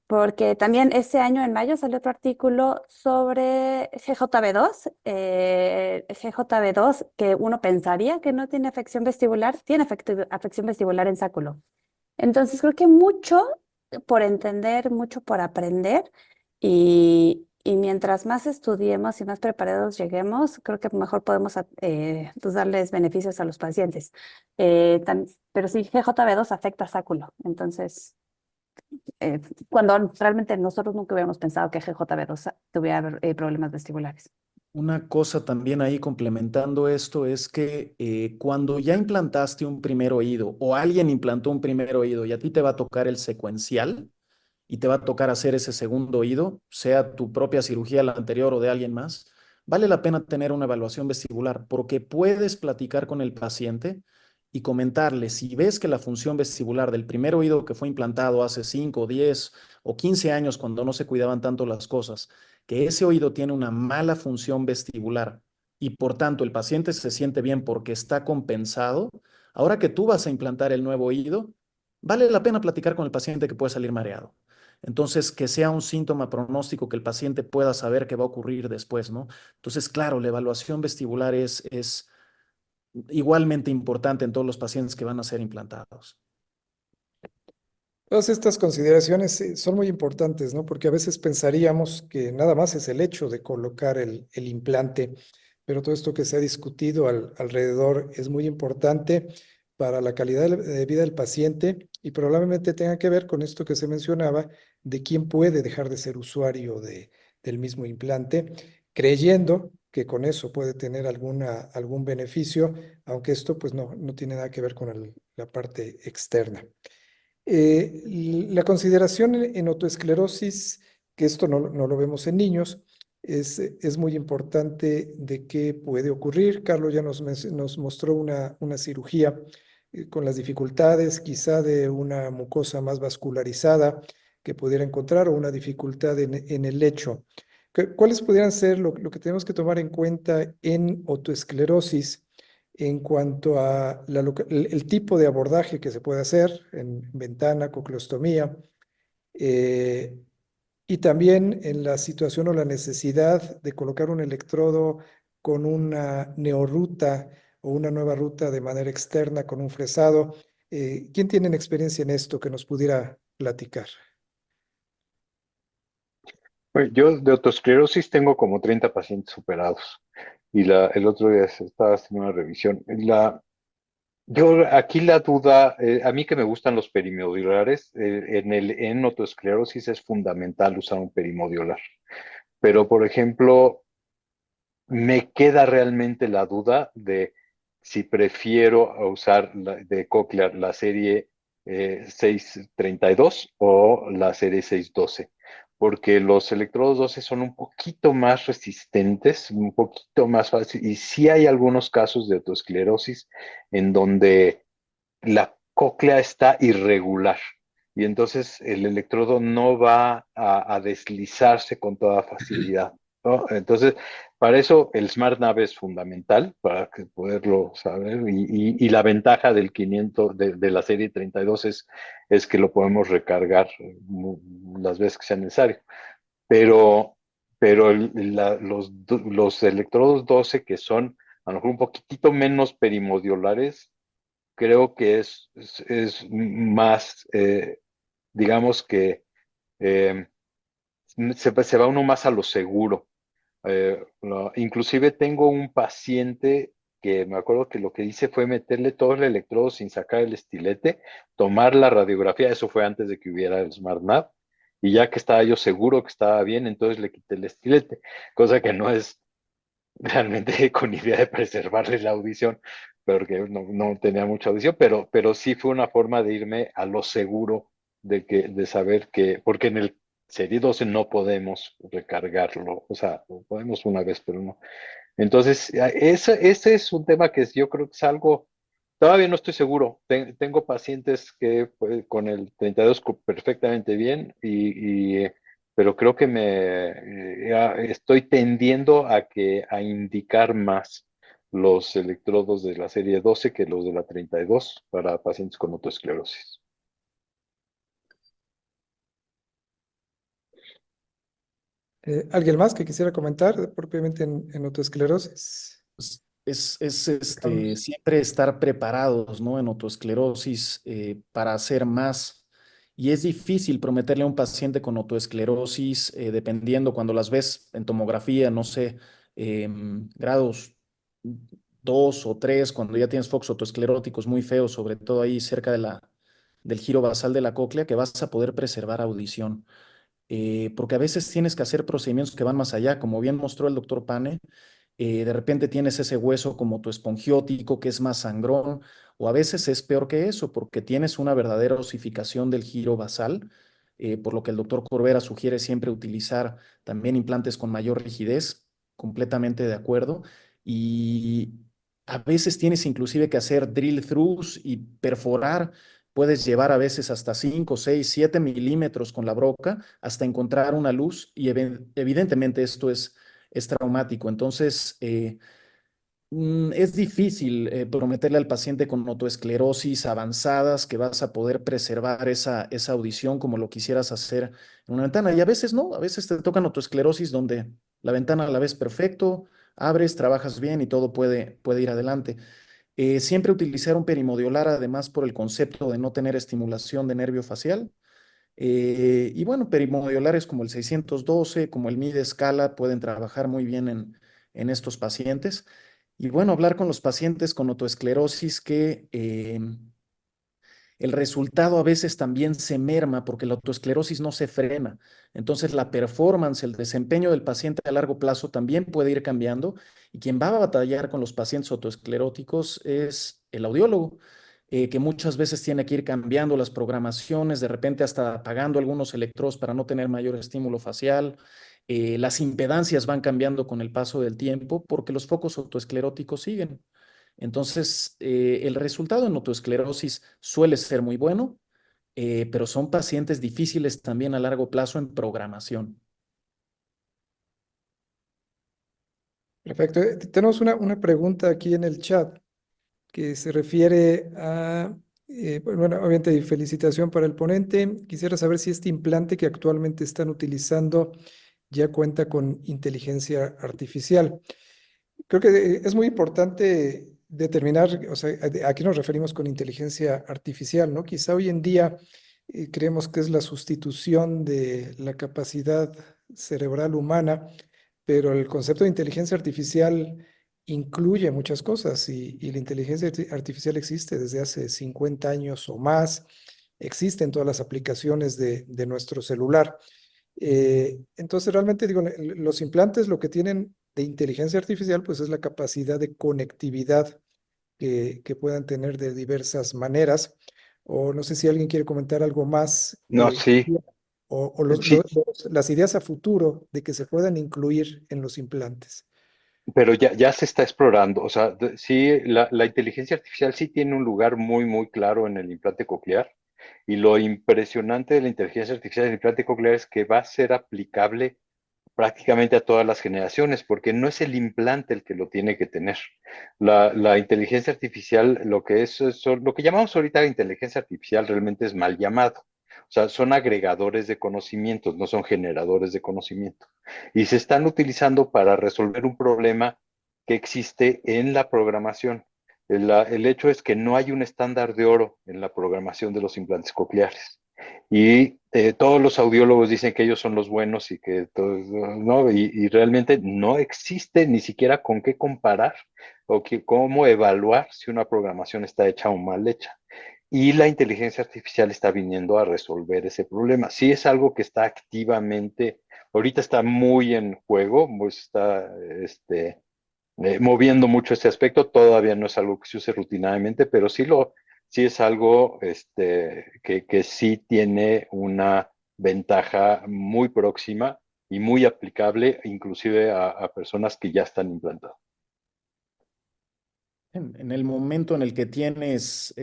porque también este año en mayo salió otro artículo sobre GJB2, GJB2, que uno pensaría que no tiene afección vestibular, tiene afección vestibular en sáculo. Entonces creo que mucho por entender, mucho por aprender, y mientras más estudiemos y más preparados lleguemos, creo que mejor podemos pues, darles beneficios a los pacientes. Pero sí, GJB2 afecta sáculo, entonces cuando realmente nosotros nunca hubiéramos pensado que GJB2 tuviera problemas vestibulares. Una cosa también ahí complementando esto es que cuando ya implantaste un primer oído o alguien implantó un primer oído y a ti te va a tocar el secuencial y te va a tocar hacer ese segundo oído, sea tu propia cirugía, la anterior o de alguien más, vale la pena tener una evaluación vestibular porque puedes platicar con el paciente y comentarle si ves que la función vestibular del primer oído que fue implantado hace 5, 10 o 15 años cuando no se cuidaban tanto las cosas, que ese oído tiene una mala función vestibular y por tanto el paciente se siente bien porque está compensado, ahora que tú vas a implantar el nuevo oído, vale la pena platicar con el paciente que puede salir mareado. Entonces, que sea un síntoma pronóstico que el paciente pueda saber qué va a ocurrir después, ¿no? Entonces, claro, la evaluación vestibular es igualmente importante en todos los pacientes que van a ser implantados. Todas estas consideraciones son muy importantes, ¿no? Porque a veces pensaríamos que nada más es el hecho de colocar el implante, pero todo esto que se ha discutido alrededor es muy importante para la calidad de vida del paciente y probablemente tenga que ver con esto que se mencionaba de quién puede dejar de ser usuario del mismo implante, creyendo que con eso puede tener algún beneficio, aunque esto pues no tiene nada que ver con la parte externa. La consideración en autoesclerosis, que esto no lo vemos en niños, es muy importante de qué puede ocurrir. Carlos ya nos mostró una cirugía con las dificultades quizá de una mucosa más vascularizada que pudiera encontrar o una dificultad en el lecho. ¿Cuáles pudieran ser lo que tenemos que tomar en cuenta en autoesclerosis en cuanto a el tipo de abordaje que se puede hacer en ventana, cocleostomía, Y también en la situación o la necesidad de colocar un electrodo con una neorruta o una nueva ruta de manera externa con un fresado. ¿Quién tiene experiencia en esto que nos pudiera platicar? Bueno, yo de otosclerosis tengo como 30 pacientes superados y el otro día se estaba haciendo una revisión. Yo aquí la duda, a mí que me gustan los perimodulares, en otosclerosis es fundamental usar un perimodiolar. Pero, por ejemplo, me queda realmente la duda de si prefiero usar de Cochlear la serie 632 o la serie 612, porque los electrodos 12 son un poquito más resistentes, un poquito más fácil, y sí hay algunos casos de otosclerosis en donde la cóclea está irregular. Y entonces el electrodo no va a deslizarse con toda facilidad, ¿no? Entonces, para eso el SmartNav es fundamental, para que poderlo saber. Y la ventaja del 500, de la serie 32 es que lo podemos recargar las veces que sea necesario. Pero, pero los electrodos 12 que son a lo mejor un poquitito menos perimodiolares, creo que es más, digamos que eh, se va uno más a lo seguro. Inclusive tengo un paciente que me acuerdo que lo que hice fue meterle todo el electrodo sin sacar el estilete, tomar la radiografía, eso fue antes de que hubiera el SmartNav, y ya que estaba yo seguro que estaba bien, entonces le quité el estilete, cosa que no es realmente con idea de preservarle la audición, porque no tenía mucha audición, pero sí fue una forma de irme a lo seguro de saber que, porque en el Serie 12 no podemos recargarlo, o sea, lo podemos una vez, pero no. Entonces, ese es un tema que yo creo que es algo, todavía no estoy seguro. Tengo pacientes que pues, con el 32 perfectamente bien, pero creo que estoy tendiendo a indicar más los electrodos de la serie 12 que los de la 32 para pacientes con autoesclerosis. ¿Alguien más que quisiera comentar propiamente en autoesclerosis? Carlos. Siempre estar preparados, ¿no? En autoesclerosis para hacer más. Y es difícil prometerle a un paciente con autoesclerosis, dependiendo cuando las ves en tomografía, no sé, grados 2 o 3, cuando ya tienes focos autoescleróticos muy feos, sobre todo ahí cerca del giro basal de la cóclea, que vas a poder preservar audición. Porque a veces tienes que hacer procedimientos que van más allá, como bien mostró el doctor Pane. De repente tienes ese hueso como tu espongiótico, que es más sangrón, o a veces es peor que eso, porque tienes una verdadera osificación del giro basal, por lo que el doctor Corbera sugiere siempre utilizar también implantes con mayor rigidez, completamente de acuerdo, y a veces tienes inclusive que hacer drill throughs y perforar. Puedes llevar a veces hasta 5, 6, 7 milímetros con la broca hasta encontrar una luz y evidentemente esto es traumático. Entonces, es difícil prometerle al paciente con autoesclerosis avanzadas que vas a poder preservar esa audición como lo quisieras hacer en una ventana. Y a veces no, a veces te tocan autoesclerosis donde la ventana la ves perfecto, abres, trabajas bien y todo puede ir adelante. Siempre utilizar un perimodiolar, además por el concepto de no tener estimulación de nervio facial. Y bueno, perimodiolares como el 612, como el MIDE escala, pueden trabajar muy bien en estos pacientes. Y bueno, hablar con los pacientes con autoesclerosis que el resultado a veces también se merma porque la autoesclerosis no se frena. Entonces la performance, el desempeño del paciente a largo plazo también puede ir cambiando y quien va a batallar con los pacientes autoescleróticos es el audiólogo, que muchas veces tiene que ir cambiando las programaciones, de repente hasta apagando algunos electrodos para no tener mayor estímulo facial. Las impedancias van cambiando con el paso del tiempo porque los focos autoescleróticos siguen. Entonces, el resultado en autoesclerosis suele ser muy bueno, pero son pacientes difíciles también a largo plazo en programación. Perfecto. Tenemos una pregunta aquí en el chat que se refiere a Bueno, obviamente, y felicitación para el ponente. Quisiera saber si este implante que actualmente están utilizando ya cuenta con inteligencia artificial. Creo que es muy importante determinar, o sea, a qué nos referimos con inteligencia artificial, ¿no? Quizá hoy en día creemos que es la sustitución de la capacidad cerebral humana, pero el concepto de inteligencia artificial incluye muchas cosas y la inteligencia artificial existe desde hace 50 años o más, existe en todas las aplicaciones de nuestro celular. Entonces, realmente digo, los implantes lo que tienen de inteligencia artificial, pues es la capacidad de conectividad que puedan tener de diversas maneras. O no sé si alguien quiere comentar algo más, No, sí, o sí, las ideas a futuro de que se puedan incluir en los implantes. pero ya se está explorando. O sea, sí, la inteligencia artificial sí tiene un lugar muy, muy claro en el implante coclear. Y lo impresionante de la inteligencia artificial en el implante coclear es que va a ser aplicable prácticamente a todas las generaciones, porque no es el implante el que lo tiene que tener. La inteligencia artificial, lo que lo que llamamos ahorita inteligencia artificial realmente es mal llamado. O sea, son agregadores de conocimientos, no son generadores de conocimiento. Y se están utilizando para resolver un problema que existe en la programación. El hecho es que no hay un estándar de oro en la programación de los implantes cocleares. Y todos los audiólogos dicen que ellos son los buenos y que todos, ¿no? Y realmente no existe ni siquiera con qué comparar o cómo evaluar si una programación está hecha o mal hecha. Y la inteligencia artificial está viniendo a resolver ese problema. Sí es algo que está activamente, ahorita está muy en juego, pues está moviendo mucho este aspecto. Todavía no es algo que se use rutinariamente, pero sí es algo que sí tiene una ventaja muy próxima y muy aplicable, inclusive a personas que ya están implantadas. En el momento en el que tienes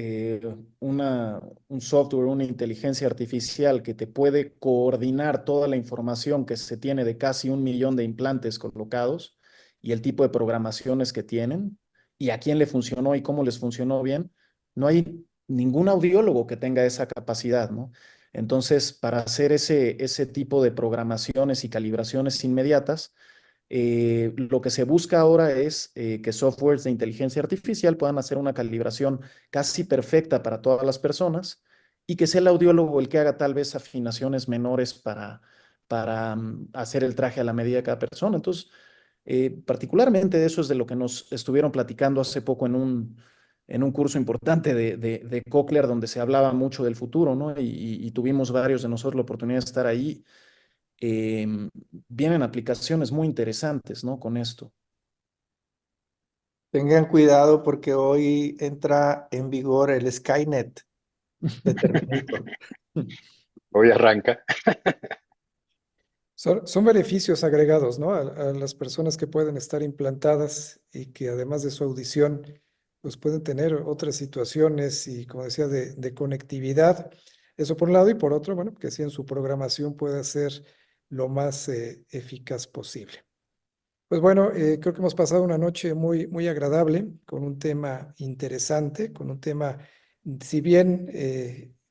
un software, una inteligencia artificial que te puede coordinar toda la información que se tiene de casi 1 millón de implantes colocados y el tipo de programaciones que tienen y a quién le funcionó y cómo les funcionó bien, no hay ningún audiólogo que tenga esa capacidad, ¿no? Entonces, para hacer ese tipo de programaciones y calibraciones inmediatas, lo que se busca ahora es que softwares de inteligencia artificial puedan hacer una calibración casi perfecta para todas las personas y que sea el audiólogo el que haga tal vez afinaciones menores para hacer el traje a la medida de cada persona. Entonces, particularmente de eso es de lo que nos estuvieron platicando hace poco en un curso importante de Cochlear, donde se hablaba mucho del futuro, ¿no? Y tuvimos varios de nosotros la oportunidad de estar ahí. Vienen aplicaciones muy interesantes, ¿no? Con esto. Tengan cuidado porque hoy entra en vigor el Skynet de Terminator. Hoy arranca. Son beneficios agregados, ¿no? A las personas que pueden estar implantadas y que además de su audición, pues pueden tener otras situaciones y, como decía, de conectividad. Eso por un lado y por otro, bueno, que sí en su programación pueda ser lo más eficaz posible. Pues bueno, creo que hemos pasado una noche muy, muy agradable con un tema interesante, con un tema, si bien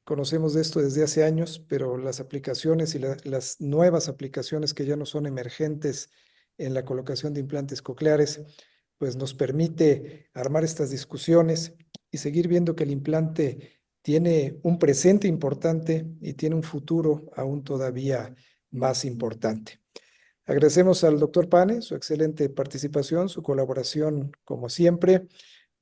conocemos de esto desde hace años, pero las aplicaciones y las nuevas aplicaciones que ya no son emergentes en la colocación de implantes cocleares, pues nos permite armar estas discusiones y seguir viendo que el implante tiene un presente importante y tiene un futuro aún todavía más importante. Agradecemos al doctor Pane su excelente participación, su colaboración como siempre,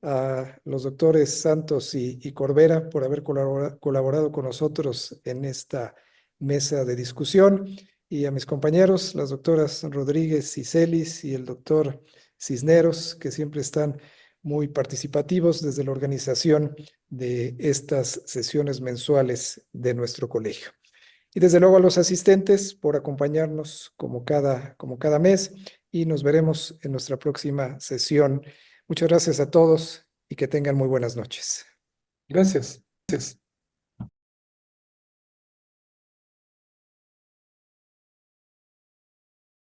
a los doctores Santos y Corbera por haber colaborado con nosotros en esta mesa de discusión y a mis compañeros, las doctoras Rodríguez y Celis y el doctor Cisneros, que siempre están muy participativos desde la organización de estas sesiones mensuales de nuestro colegio. Y desde luego a los asistentes por acompañarnos como cada mes y nos veremos en nuestra próxima sesión. Muchas gracias a todos y que tengan muy buenas noches. Gracias. Gracias.